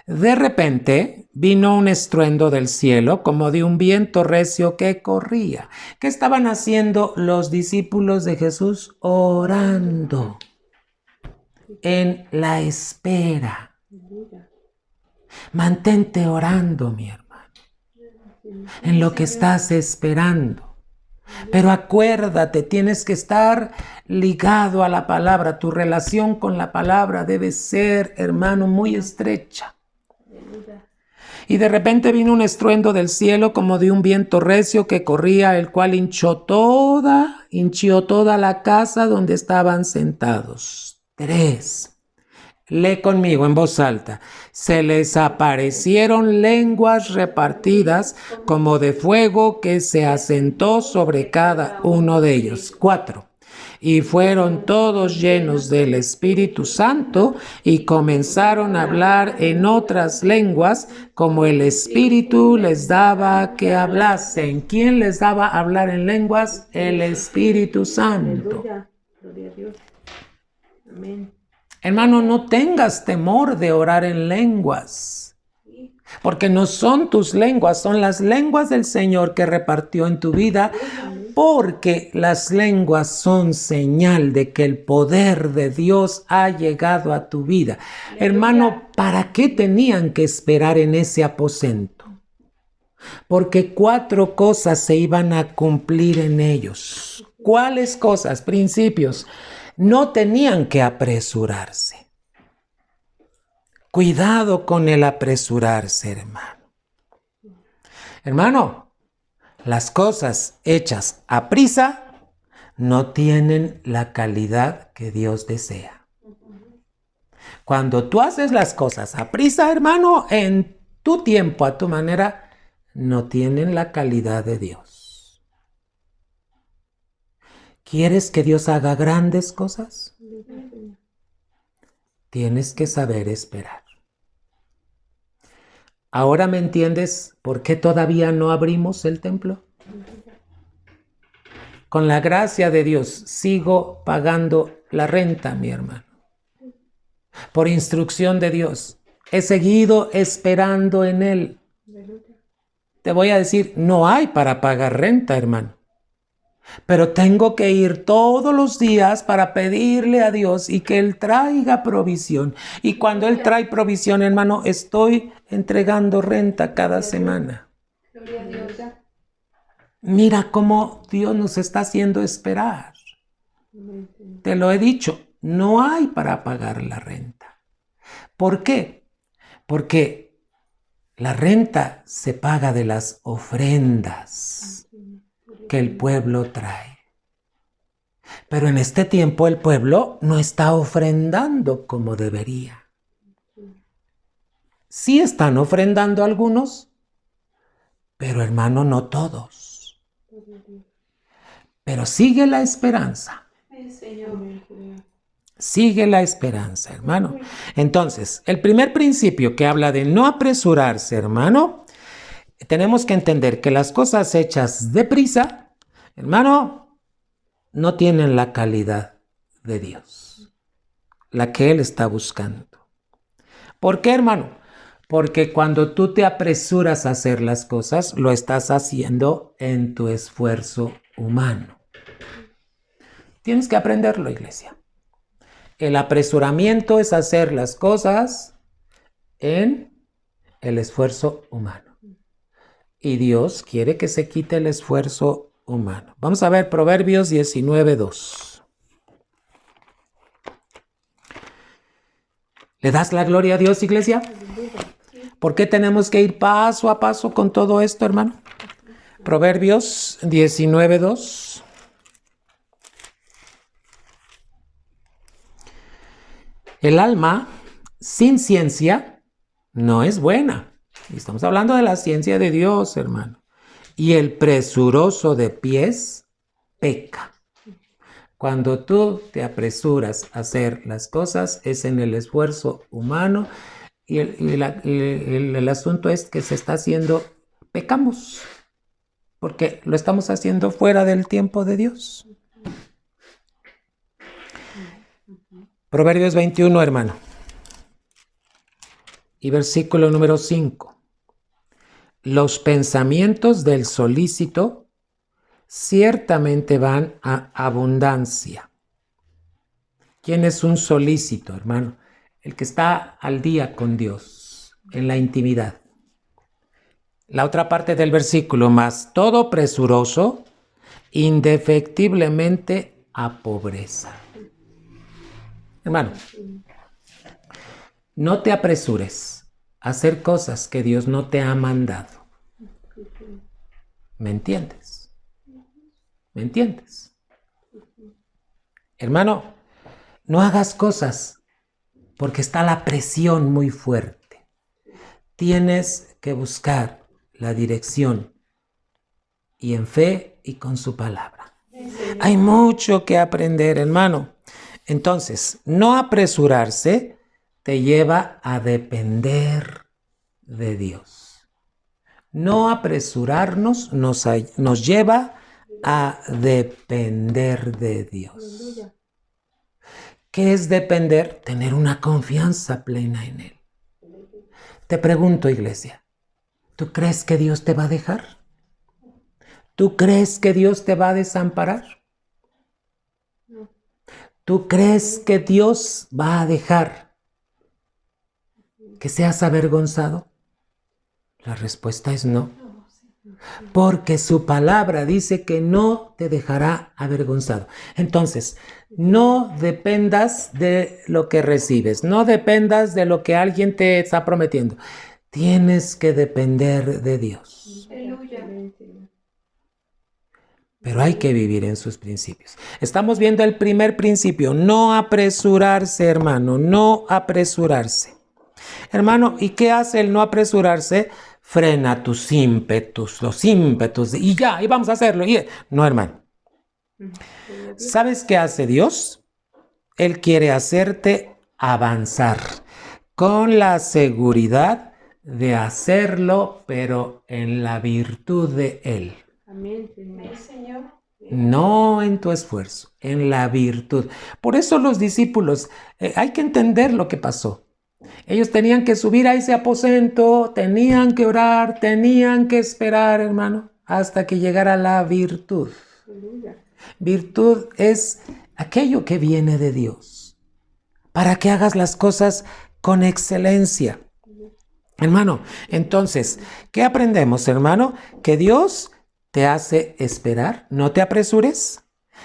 S1: De repente vino un estruendo del cielo como de un viento recio que corría. ¿Qué estaban haciendo los discípulos de Jesús? Orando. En la espera. Mantente orando, mi hermano. En lo que estás esperando. Pero acuérdate, tienes que estar ligado a la palabra. Tu relación con la palabra debe ser, hermano, muy estrecha. Y de repente vino un estruendo del cielo como de un viento recio que corría, el cual hinchió toda la casa donde estaban sentados. 3. Lee conmigo en voz alta. Se les aparecieron lenguas repartidas como de fuego que se asentó sobre cada uno de ellos. 4. y fueron todos llenos del Espíritu Santo y comenzaron a hablar en otras lenguas como el Espíritu les daba que hablasen. ¿Quién les daba a hablar en lenguas? El Espíritu Santo.
S3: Gloria a Dios. Amén.
S1: Hermano, no tengas temor de orar en lenguas, porque no son tus lenguas, son las lenguas del Señor que repartió en tu vida, porque las lenguas son señal de que el poder de Dios ha llegado a tu vida. Hermano, ¿para qué tenían que esperar en ese aposento? Porque 4 cosas se iban a cumplir en ellos. ¿Cuáles cosas? Principios. No tenían que apresurarse. Cuidado con el apresurarse, hermano. Hermano, las cosas hechas a prisa no tienen la calidad que Dios desea. Cuando tú haces las cosas a prisa, hermano, en tu tiempo, a tu manera, no tienen la calidad de Dios. ¿Quieres que Dios haga grandes cosas? Tienes que saber esperar. ¿Ahora me entiendes por qué todavía no abrimos el templo? Con la gracia de Dios sigo pagando la renta, mi hermano. Por instrucción de Dios, he seguido esperando en Él. Te voy a decir, no hay para pagar renta, hermano. Pero tengo que ir todos los días para pedirle a Dios y que Él traiga provisión. Y cuando Él trae provisión, hermano, estoy entregando renta cada semana. Mira cómo Dios nos está haciendo esperar. Te lo he dicho, no hay para pagar la renta. ¿Por qué? Porque la renta se paga de las ofrendas que el pueblo trae. Pero en este tiempo el pueblo no está ofrendando como debería. Sí están ofrendando algunos, pero hermano, no todos. Pero sigue la esperanza. Sigue la esperanza, hermano. Entonces, el primer principio que habla de no apresurarse, hermano, tenemos que entender que las cosas hechas deprisa, hermano, no tienen la calidad de Dios, la que Él está buscando. ¿Por qué, hermano? Porque cuando tú te apresuras a hacer las cosas, lo estás haciendo en tu esfuerzo humano. Tienes que aprenderlo, iglesia. El apresuramiento es hacer las cosas en el esfuerzo humano. Y Dios quiere que se quite el esfuerzo humano. Vamos a ver Proverbios 19:2. ¿Le das la gloria a Dios, iglesia? ¿Por qué tenemos que ir paso a paso con todo esto, hermano? Proverbios 19:2. El alma sin ciencia no es buena. Y estamos hablando de la ciencia de Dios, hermano. Y el presuroso de pies peca. Cuando tú te apresuras a hacer las cosas, es en el esfuerzo humano. Y el asunto es que se está haciendo, pecamos. Porque lo estamos haciendo fuera del tiempo de Dios. Proverbios 21, hermano. Y versículo número 5. Los pensamientos del solícito ciertamente van a abundancia. ¿Quién es un solícito, hermano? El que está al día con Dios, en la intimidad. La otra parte del versículo, más todo presuroso, indefectiblemente a pobreza. Hermano, no te apresures a hacer cosas que Dios no te ha mandado. ¿Me entiendes? ¿Me entiendes? Hermano, no hagas cosas porque está la presión muy fuerte. Tienes que buscar la dirección y en fe y con su palabra. Hay mucho que aprender, hermano. Entonces, no apresurarse te lleva a depender de Dios. No apresurarnos nos lleva a depender de Dios. ¿Qué es depender? Tener una confianza plena en Él. Te pregunto, iglesia, ¿tú crees que Dios te va a dejar? ¿Tú crees que Dios te va a desamparar? ¿Tú crees que Dios va a dejar que seas avergonzado? La respuesta es no. Porque su palabra dice que no te dejará avergonzado. Entonces, no dependas de lo que recibes, no dependas de lo que alguien te está prometiendo. Tienes que depender de Dios.
S2: Aleluya.
S1: Pero hay que vivir en sus principios. Estamos viendo el primer principio, no apresurarse, hermano, no apresurarse. Hermano, ¿y qué hace el no apresurarse? Frena tus ímpetus, los ímpetus, y ya, y vamos a hacerlo. No, hermano. ¿Sabes qué hace Dios? Él quiere hacerte avanzar con la seguridad de hacerlo, pero en la virtud de Él.
S3: Amén,
S2: Señor.
S1: No en tu esfuerzo, en la virtud. Por eso los discípulos, hay que entender lo que pasó. Ellos tenían que subir a ese aposento, tenían que orar, tenían que esperar, hermano, hasta que llegara la virtud. Virtud es aquello que viene de Dios, para que hagas las cosas con excelencia. Hermano, entonces, ¿qué aprendemos, hermano? Que Dios te hace esperar, no te apresures,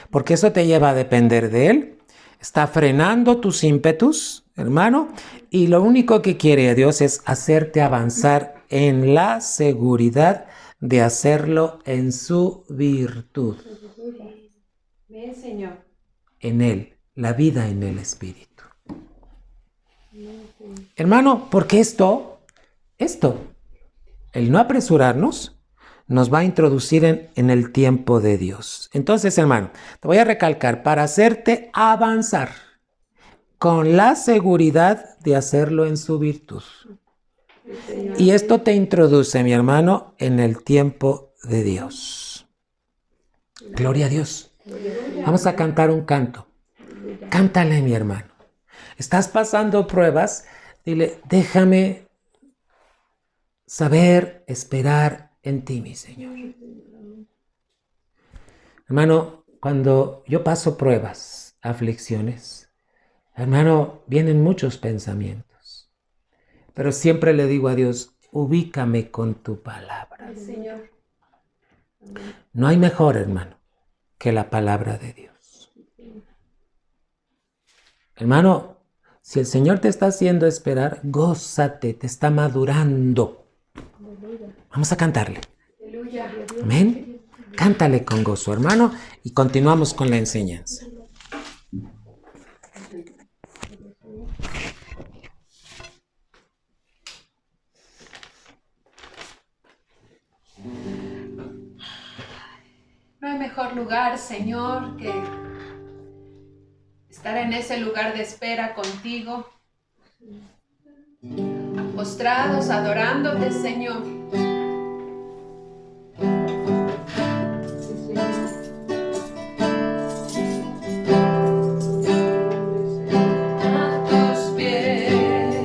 S1: porque eso te lleva a depender de Él. Está frenando tus ímpetus, hermano, y lo único que quiere Dios es hacerte avanzar en la seguridad de hacerlo en su virtud.
S2: Ven, Señor.
S1: En Él, la vida en el Espíritu. Hermano, porque esto, el no apresurarnos, nos va a introducir en el tiempo de Dios. Entonces, hermano, te voy a recalcar, para hacerte avanzar con la seguridad de hacerlo en su virtud. Y esto te introduce, mi hermano, en el tiempo de Dios. Gloria a Dios. Vamos a cantar un canto. Cántale, mi hermano. Estás pasando pruebas, dile, déjame saber esperar en ti, mi Señor. Hermano, cuando yo paso pruebas, aflicciones, hermano, vienen muchos pensamientos. Pero siempre le digo a Dios, ubícame con tu palabra.
S2: Señor.
S1: No hay mejor, hermano, que la palabra de Dios. Hermano, si el Señor te está haciendo esperar, gózate, te está madurando. Vamos a cantarle.
S2: Aleluya.
S1: Amén. Cántale con gozo, hermano, y continuamos con la enseñanza.
S2: No hay mejor lugar, Señor, que estar en ese lugar de espera contigo, postrados, adorándote, Señor. A tus pies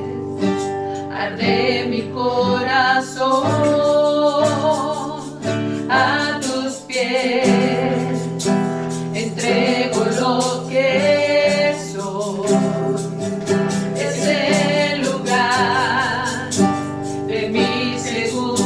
S2: arde mi corazón, a tus pies entrego lo que soy. Es el lugar de mi seguridad.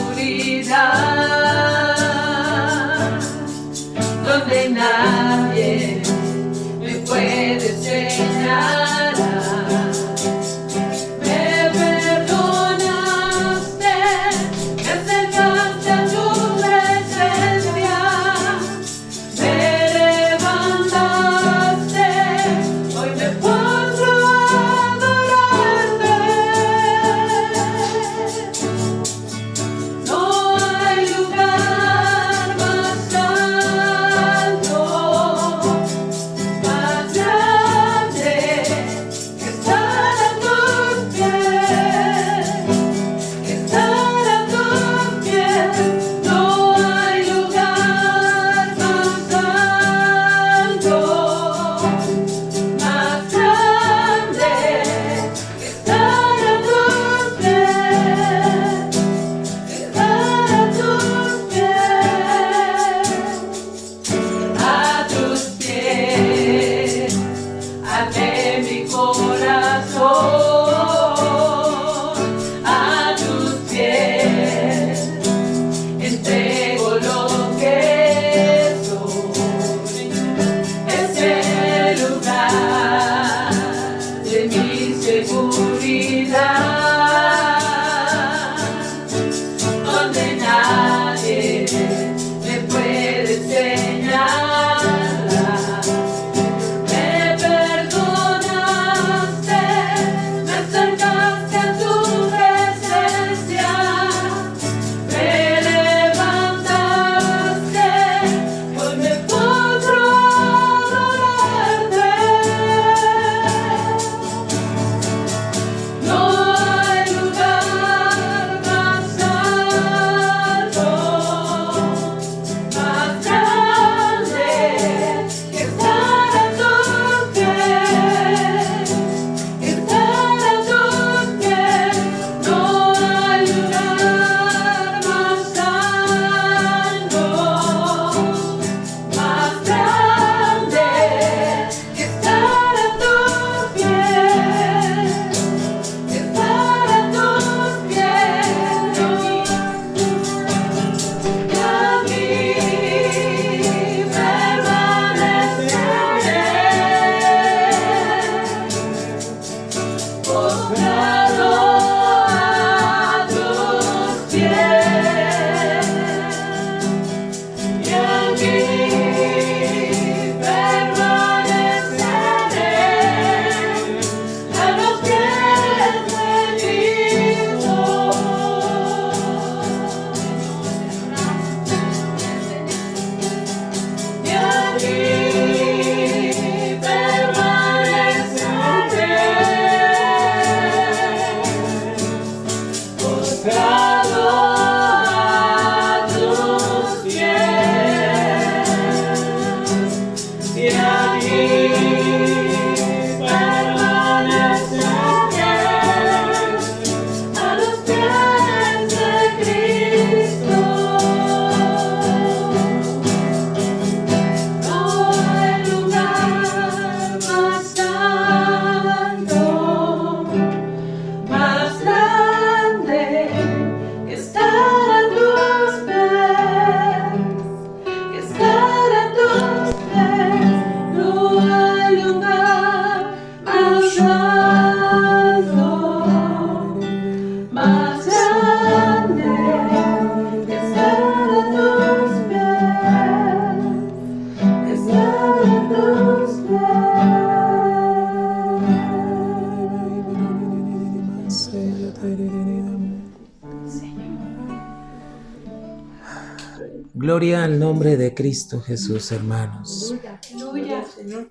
S1: Gloria al nombre de Cristo Jesús, hermanos.
S3: Aleluya, Señor.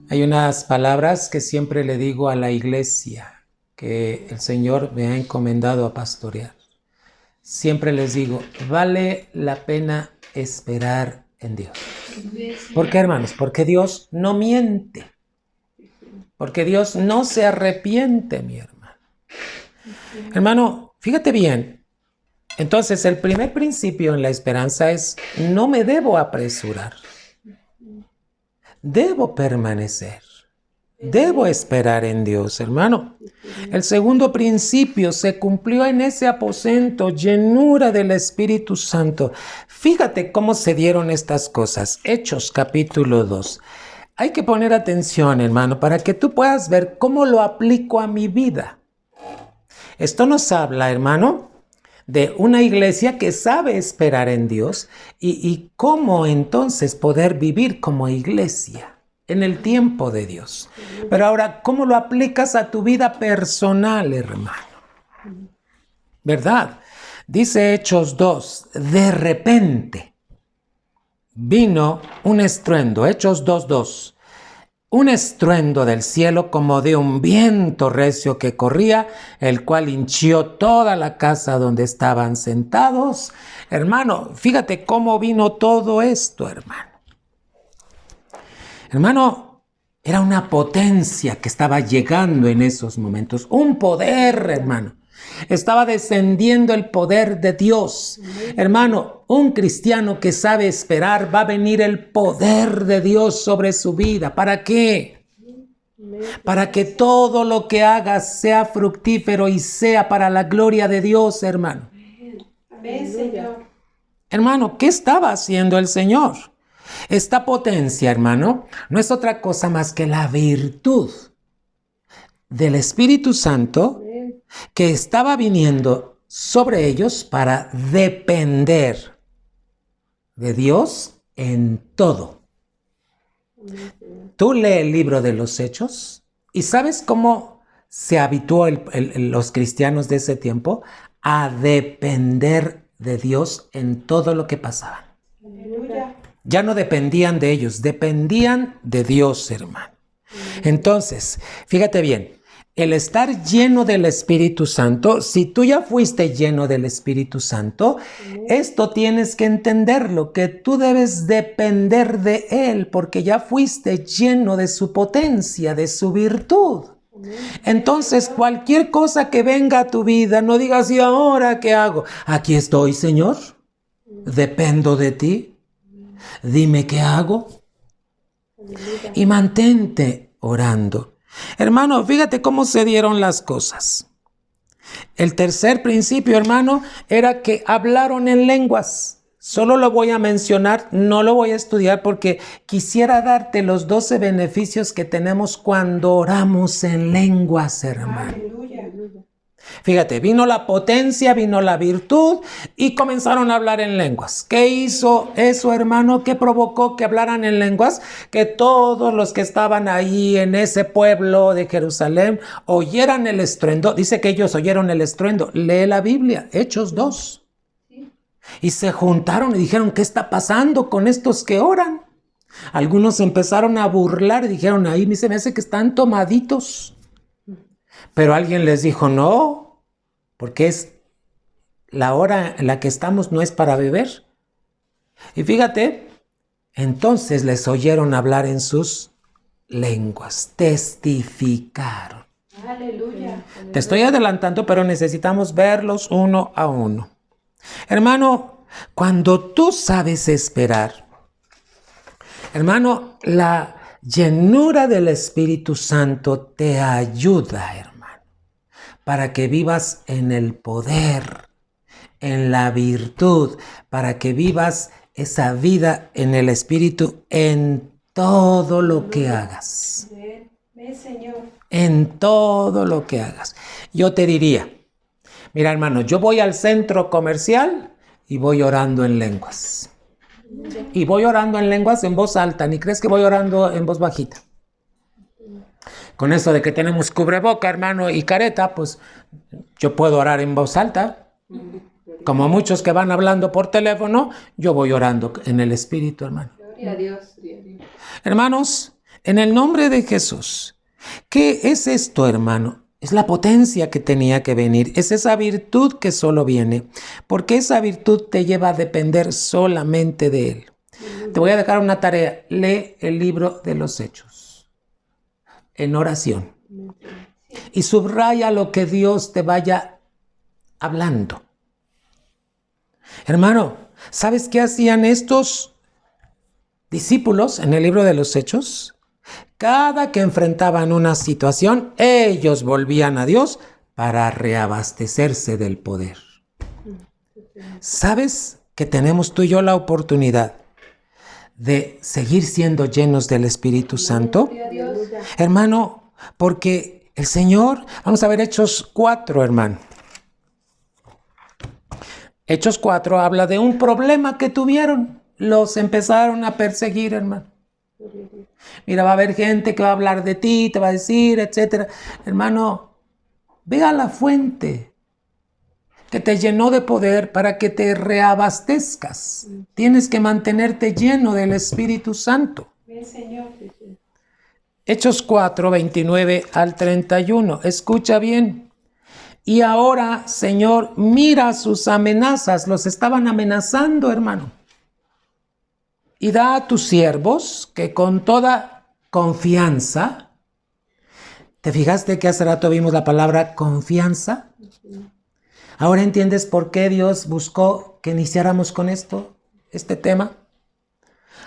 S1: Hay unas palabras que siempre le digo a la iglesia que el Señor me ha encomendado a pastorear. Siempre les digo, vale la pena esperar en Dios. ¿Por qué, hermanos? Porque Dios no miente. Porque Dios no se arrepiente, mi hermano. Hermano, fíjate bien. Entonces, el primer principio en la esperanza es, no me debo apresurar. Debo permanecer. Debo esperar en Dios, hermano. El segundo principio se cumplió en ese aposento, llenura del Espíritu Santo. Fíjate cómo se dieron estas cosas. Hechos capítulo 2. Hay que poner atención, hermano, para que tú puedas ver cómo lo aplico a mi vida. Esto nos habla, hermano, de una iglesia que sabe esperar en Dios y cómo entonces poder vivir como iglesia en el tiempo de Dios. Pero ahora, ¿cómo lo aplicas a tu vida personal, hermano? ¿Verdad? Dice Hechos 2, de repente vino un estruendo, Hechos 2:2. Un estruendo del cielo como de un viento recio que corría, el cual hinchió toda la casa donde estaban sentados. Hermano, fíjate cómo vino todo esto, hermano. Hermano, era una potencia que estaba llegando en esos momentos. Un poder, hermano. Estaba descendiendo el poder de Dios. Hermano, un cristiano que sabe esperar, va a venir el poder de Dios sobre su vida. ¿Para qué? Para que todo lo que hagas sea fructífero y sea para la gloria de Dios, hermano.
S2: Amén, Señor.
S1: Hermano, ¿qué estaba haciendo el Señor? Esta potencia, hermano, no es otra cosa más que la virtud del Espíritu Santo que estaba viniendo sobre ellos para depender de Dios en todo. Tú lee el libro de los Hechos y ¿sabes cómo se habituó los cristianos de ese tiempo? A depender de Dios en todo lo que pasaba.
S2: Aleluya.
S1: Ya no dependían de ellos, dependían de Dios, hermano. Entonces, fíjate bien, el estar lleno del Espíritu Santo, si tú ya fuiste lleno del Espíritu Santo, esto tienes que entenderlo, que tú debes depender de Él, porque ya fuiste lleno de su potencia, de su virtud. Entonces, cualquier cosa que venga a tu vida, no digas, ¿y ahora qué hago? Aquí estoy, Señor, dependo de ti. Dime qué hago y mantente orando. Hermano, fíjate cómo se dieron las cosas. El tercer principio, hermano, era que hablaron en lenguas. Solo lo voy a mencionar, no lo voy a estudiar porque quisiera darte los 12 beneficios que tenemos cuando oramos en lenguas, hermano.
S2: Aleluya.
S1: Fíjate, vino la potencia, vino la virtud y comenzaron a hablar en lenguas. ¿Qué hizo eso, hermano? ¿Qué provocó que hablaran en lenguas? Que todos los que estaban ahí en ese pueblo de Jerusalén oyeran el estruendo. Dice que ellos oyeron el estruendo. Lee la Biblia, Hechos 2. Y se juntaron y dijeron, ¿qué está pasando con estos que oran? Algunos empezaron a burlar y dijeron, ahí se me hace que están tomaditos. Pero alguien les dijo, no, porque es la hora en la que estamos, no es para beber. Y fíjate, entonces les oyeron hablar en sus lenguas, testificaron.
S2: Aleluya.
S1: Te estoy adelantando, pero necesitamos verlos uno a uno. Hermano, cuando tú sabes esperar, hermano, la llenura del Espíritu Santo te ayuda, hermano, para que vivas en el poder, en la virtud, para que vivas esa vida en el Espíritu en todo lo que hagas.
S2: Ven, Señor.
S1: En todo lo que hagas. Yo te diría, mira, hermano, yo voy al centro comercial y voy orando en lenguas. Y voy orando en lenguas en voz alta, ni crees que voy orando en voz bajita. Con eso de que tenemos cubreboca, hermano, y careta, pues yo puedo orar en voz alta. Como muchos que van hablando por teléfono, yo voy orando en el Espíritu, hermano.
S3: Gloria a Dios. Gloria a Dios.
S1: Hermanos, en el nombre de Jesús, ¿qué es esto, hermano? Es la potencia que tenía que venir, es esa virtud que solo viene, porque esa virtud te lleva a depender solamente de Él. Te voy a dejar una tarea, lee el libro de los Hechos, en oración, y subraya lo que Dios te vaya hablando. Hermano, ¿sabes qué hacían estos discípulos en el libro de los Hechos? Cada que enfrentaban una situación, ellos volvían a Dios para reabastecerse del poder. ¿Sabes que tenemos tú y yo la oportunidad de seguir siendo llenos del Espíritu Santo?
S3: Gloria a Dios.
S1: Hermano, porque el Señor, vamos a ver Hechos 4, hermano. Hechos 4 habla de un problema que tuvieron. Los empezaron a perseguir, hermano. Mira, va a haber gente que va a hablar de ti, te va a decir, etcétera. Hermano, ve a la fuente que te llenó de poder para que te reabastezcas. Tienes que mantenerte lleno del Espíritu Santo.
S3: Ven, Señor.
S1: Hechos 4, 29 al 31. Escucha bien. Y ahora, Señor, mira sus amenazas. Los estaban amenazando, hermano. Y da a tus siervos que con toda confianza, ¿te fijaste que hace rato vimos la palabra confianza? Ahora entiendes por qué Dios buscó que iniciáramos con este tema.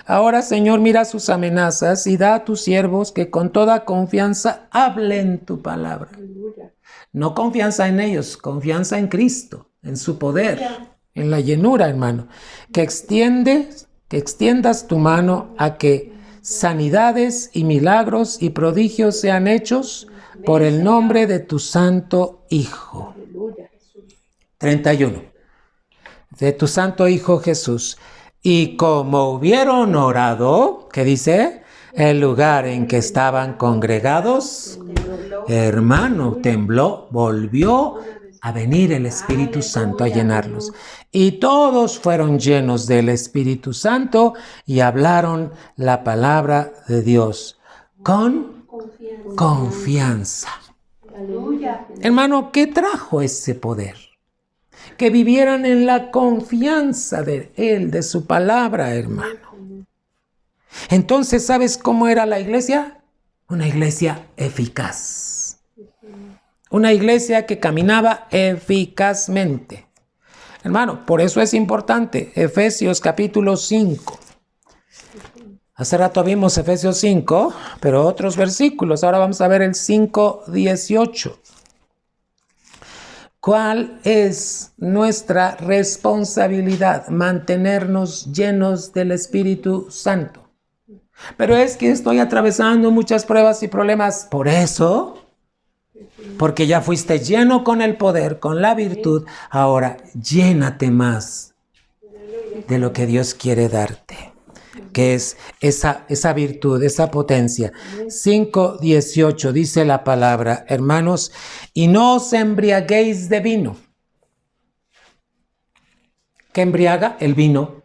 S1: Ahora, Señor, mira sus amenazas y da a tus siervos que con toda confianza hablen tu palabra. No confianza en ellos, confianza en Cristo, en su poder, en la llenura, hermano. Que extiendas tu mano a que sanidades y milagros y prodigios sean hechos por el nombre de tu santo Hijo. 31. De tu santo Hijo Jesús. Y como hubieron orado, ¿qué dice? El lugar en que estaban congregados, hermano, tembló, volvió a venir el Espíritu Santo a llenarlos. Y todos fueron llenos del Espíritu Santo y hablaron la palabra de Dios con confianza. Hermano, ¿qué trajo ese poder? Que vivieran en la confianza de Él, de su palabra, hermano. Entonces, ¿sabes cómo era la iglesia? Una iglesia eficaz. Una iglesia que caminaba eficazmente. Hermano, por eso es importante Efesios capítulo 5. Hace rato vimos Efesios 5, pero otros versículos. Ahora vamos a ver el 5:18. ¿Cuál es nuestra responsabilidad? Mantenernos llenos del Espíritu Santo. Pero es que estoy atravesando muchas pruebas y problemas. Por eso, porque ya fuiste lleno con el poder, con la virtud, ahora llénate más de lo que Dios quiere darte, que es esa virtud, esa potencia. 5:18 dice la palabra, hermanos, y no os embriaguéis de vino. ¿Qué embriaga? El vino.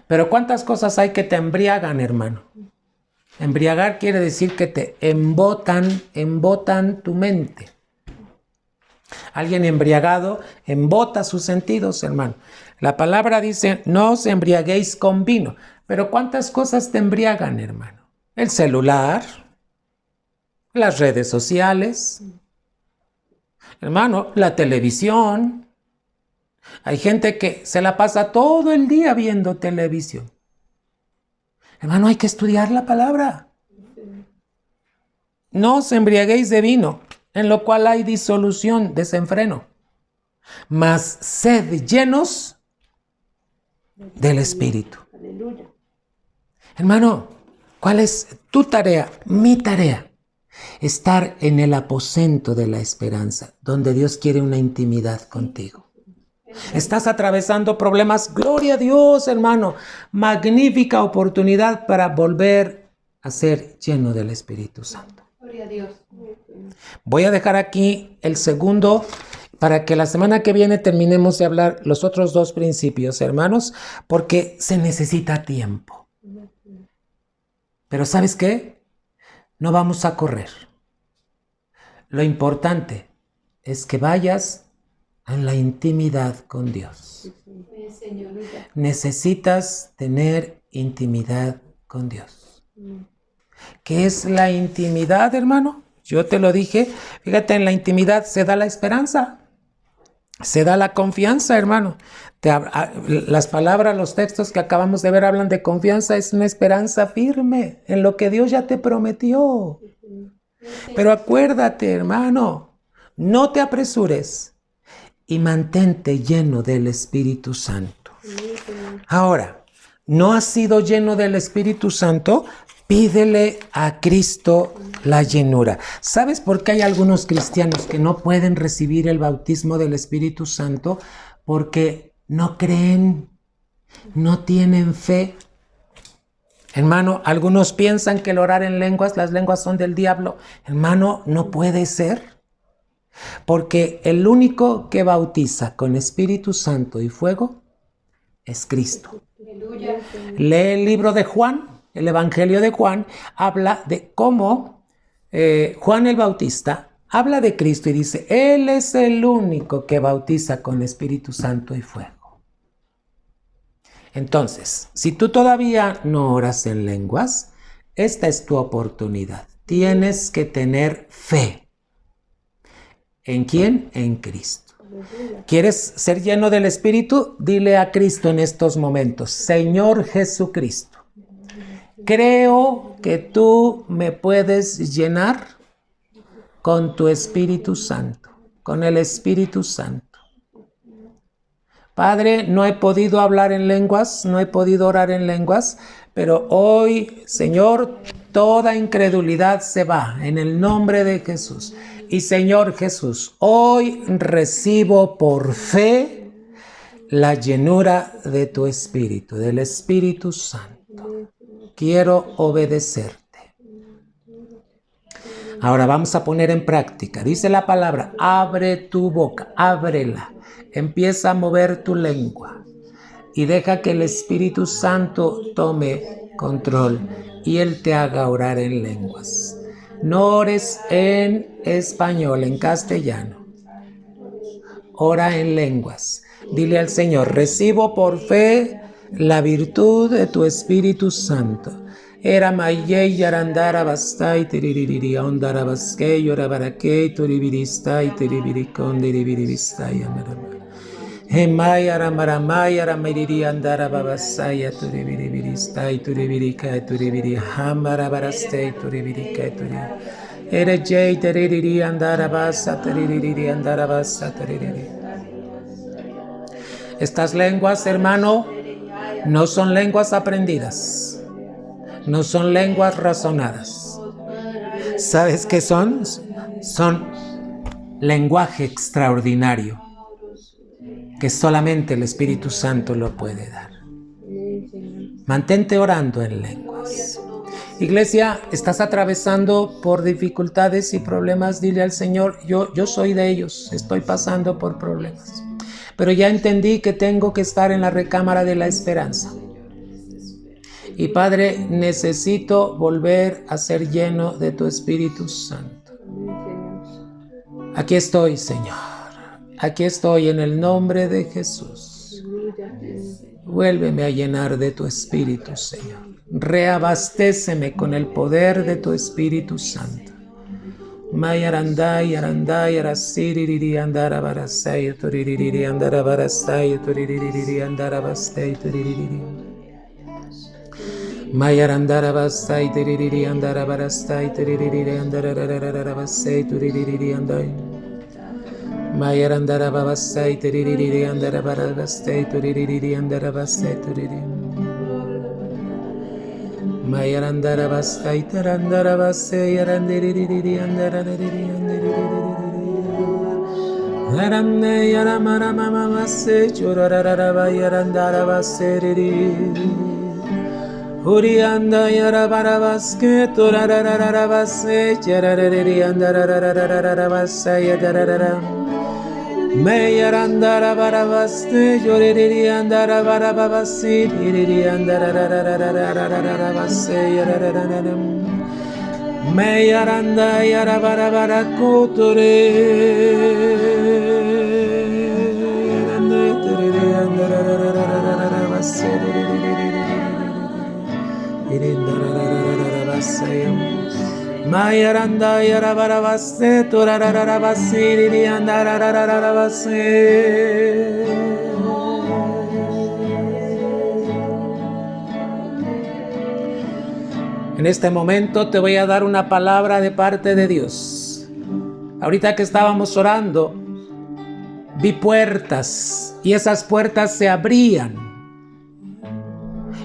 S1: Pero ¿cuántas cosas hay que te embriagan, hermano? Embriagar quiere decir que te embotan tu mente. Alguien embriagado embota sus sentidos, hermano. La palabra dice, no os embriaguéis con vino. Pero ¿cuántas cosas te embriagan, hermano? El celular, las redes sociales, hermano, la televisión. Hay gente que se la pasa todo el día viendo televisión. Hermano, hay que estudiar la palabra. No os embriaguéis de vino, en lo cual hay disolución, desenfreno. Mas sed llenos del Espíritu.
S3: Aleluya.
S1: Hermano, ¿cuál es tu tarea? Mi tarea. Estar en el aposento de la esperanza, donde Dios quiere una intimidad contigo. Estás atravesando problemas, gloria a Dios, hermano. Magnífica oportunidad para volver a ser lleno del Espíritu Santo.
S2: Gloria a Dios.
S1: Voy a dejar aquí el segundo para que la semana que viene terminemos de hablar los otros 2 principios, hermanos, porque se necesita tiempo. Pero ¿sabes qué? No vamos a correr. Lo importante es que vayas en la intimidad con Dios. Necesitas tener intimidad con Dios. ¿Qué es la intimidad, hermano? Yo te lo dije, fíjate, en la intimidad se da la esperanza, se da la confianza, hermano. Las palabras, los textos que acabamos de ver hablan de confianza, es una esperanza firme en lo que Dios ya te prometió. Pero acuérdate, hermano, no te apresures y mantente lleno del Espíritu Santo. Ahora, ¿no has sido lleno del Espíritu Santo? Pídele a Cristo la llenura. ¿Sabes por qué hay algunos cristianos que no pueden recibir el bautismo del Espíritu Santo? Porque no creen, no tienen fe. Hermano, algunos piensan que el orar en lenguas, las lenguas son del diablo. Hermano, no puede ser. Porque el único que bautiza con Espíritu Santo y fuego es Cristo. Lee el libro de Juan. El Evangelio de Juan habla de cómo Juan el Bautista habla de Cristo y dice, Él es el único que bautiza con Espíritu Santo y fuego. Entonces, si tú todavía no oras en lenguas, esta es tu oportunidad. Tienes que tener fe. ¿En quién? En Cristo. ¿Quieres ser lleno del Espíritu? Dile a Cristo en estos momentos, Señor Jesucristo, creo que tú me puedes llenar con tu Espíritu Santo, con el Espíritu Santo. Padre, no he podido hablar en lenguas, no he podido orar en lenguas, pero hoy, Señor, toda incredulidad se va en el nombre de Jesús. Y Señor Jesús, hoy recibo por fe la llenura de tu Espíritu, del Espíritu Santo. Quiero obedecerte. Ahora vamos a poner en práctica. Dice la palabra, abre tu boca, ábrela. Empieza a mover tu lengua y deja que el Espíritu Santo tome control y Él te haga orar en lenguas. No ores en español, en castellano. Ora en lenguas. Dile al Señor, recibo por fe la virtud de tu Espíritu Santo. Era mayei yarandara bastai tiririri ondara baskei yorabarakei turibiristai tiribirikon diribiribistai amarama. Hemai aramaramai aramiriri andara babasaya turibiribiristai turibirikai turibiri hamarabarastei turibirikai turibiri. Era jei tiririri andara basa tiririri andara basa tiririri. Estas lenguas, hermano, no son lenguas aprendidas, no son lenguas razonadas. ¿Sabes qué son? Son lenguaje extraordinario que solamente el Espíritu Santo lo puede dar. Mantente orando en lenguas. Iglesia, estás atravesando por dificultades y problemas, dile al Señor, yo soy de ellos, estoy pasando por problemas. Pero ya entendí que tengo que estar en la recámara de la esperanza. Y Padre, necesito volver a ser lleno de tu Espíritu Santo. Aquí estoy, Señor. Aquí estoy en el nombre de Jesús. Vuélveme a llenar de tu Espíritu, Señor. Reabastéceme con el poder de tu Espíritu Santo. Mayarandai, arandai, arasiriri, andarabarasai, tuririri, andarabarasai, tuririri, andarabastai, tuririri. Mayarandarabastai, tuririri, andarabarastai, tuririri, andararararabasai, tuririri, andai. Mayarandarabastai, tuririri, andarabarastai, tuririri, andarabastai, tuririri. Mayarandarabastai, tarandarabastai, yarandiriri, andarariri, andiriri. Aramne yaramaramamamase, churarararaba, yarandarabasiriri. Urianda yarabarabaske, turarararabase, yarariri, andararararabase, yadarararam. Me yarandara barabaste, yoriri andara barababasi, diriri andara rarararararararabase, yararararam. Me yaranda yarabara barakotore. Yaranda diriri andara rarararararabase, diriri irindara. Mayaranda yarabarabaste torarararabasi andararararabase. En este momento te voy a dar una palabra de parte de Dios. Ahorita que estábamos orando, vi puertas y esas puertas se abrían.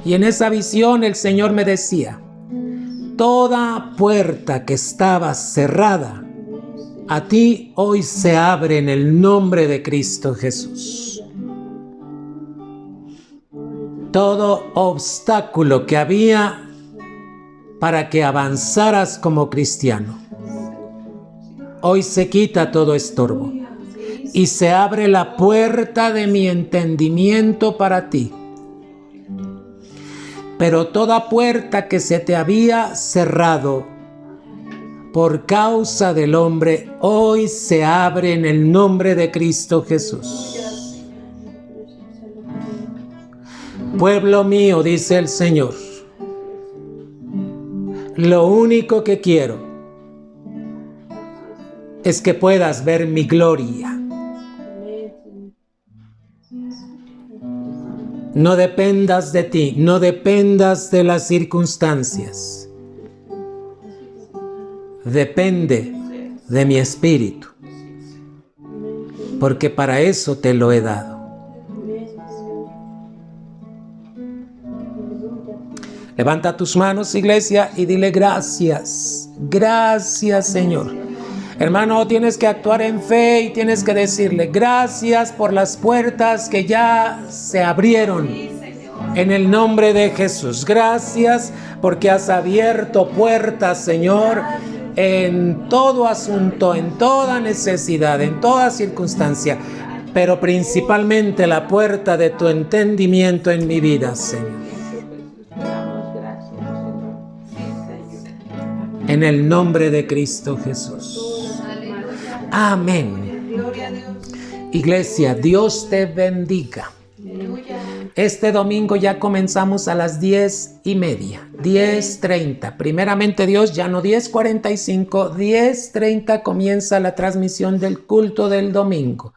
S1: Y en esa visión el Señor me decía: toda puerta que estaba cerrada, a ti hoy se abre en el nombre de Cristo Jesús. Todo obstáculo que había para que avanzaras como cristiano, hoy se quita todo estorbo y se abre la puerta de mi entendimiento para ti. Pero toda puerta que se te había cerrado por causa del hombre, hoy se abre en el nombre de Cristo Jesús. Pueblo mío, dice el Señor, lo único que quiero es que puedas ver mi gloria. No dependas de ti, no dependas de las circunstancias. Depende de mi espíritu, porque para eso te lo he dado. Levanta tus manos, iglesia, y dile gracias. Gracias, Señor. Hermano, tienes que actuar en fe y tienes que decirle gracias por las puertas que ya se abrieron en el nombre de Jesús. Gracias porque has abierto puertas, Señor, en todo asunto, en toda necesidad, en toda circunstancia, pero principalmente la puerta de tu entendimiento en mi vida, Señor. En el nombre de Cristo Jesús. Amén. Iglesia, Dios te bendiga. Este domingo ya comenzamos a las 10:30, 10:30. Primeramente Dios, ya no 10:45, 10:30 comienza la transmisión del culto del domingo.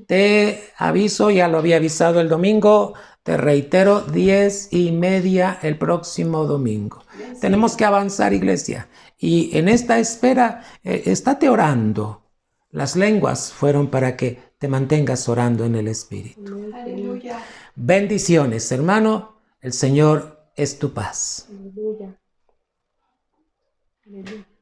S1: Te aviso, ya lo había avisado el domingo, te reitero, 10:30 el próximo domingo. Tenemos que avanzar, iglesia. Y en esta espera, estate orando. Las lenguas fueron para que te mantengas orando en el Espíritu.
S3: Aleluya.
S1: Bendiciones, hermano. El Señor es tu paz.
S3: Aleluya. Aleluya.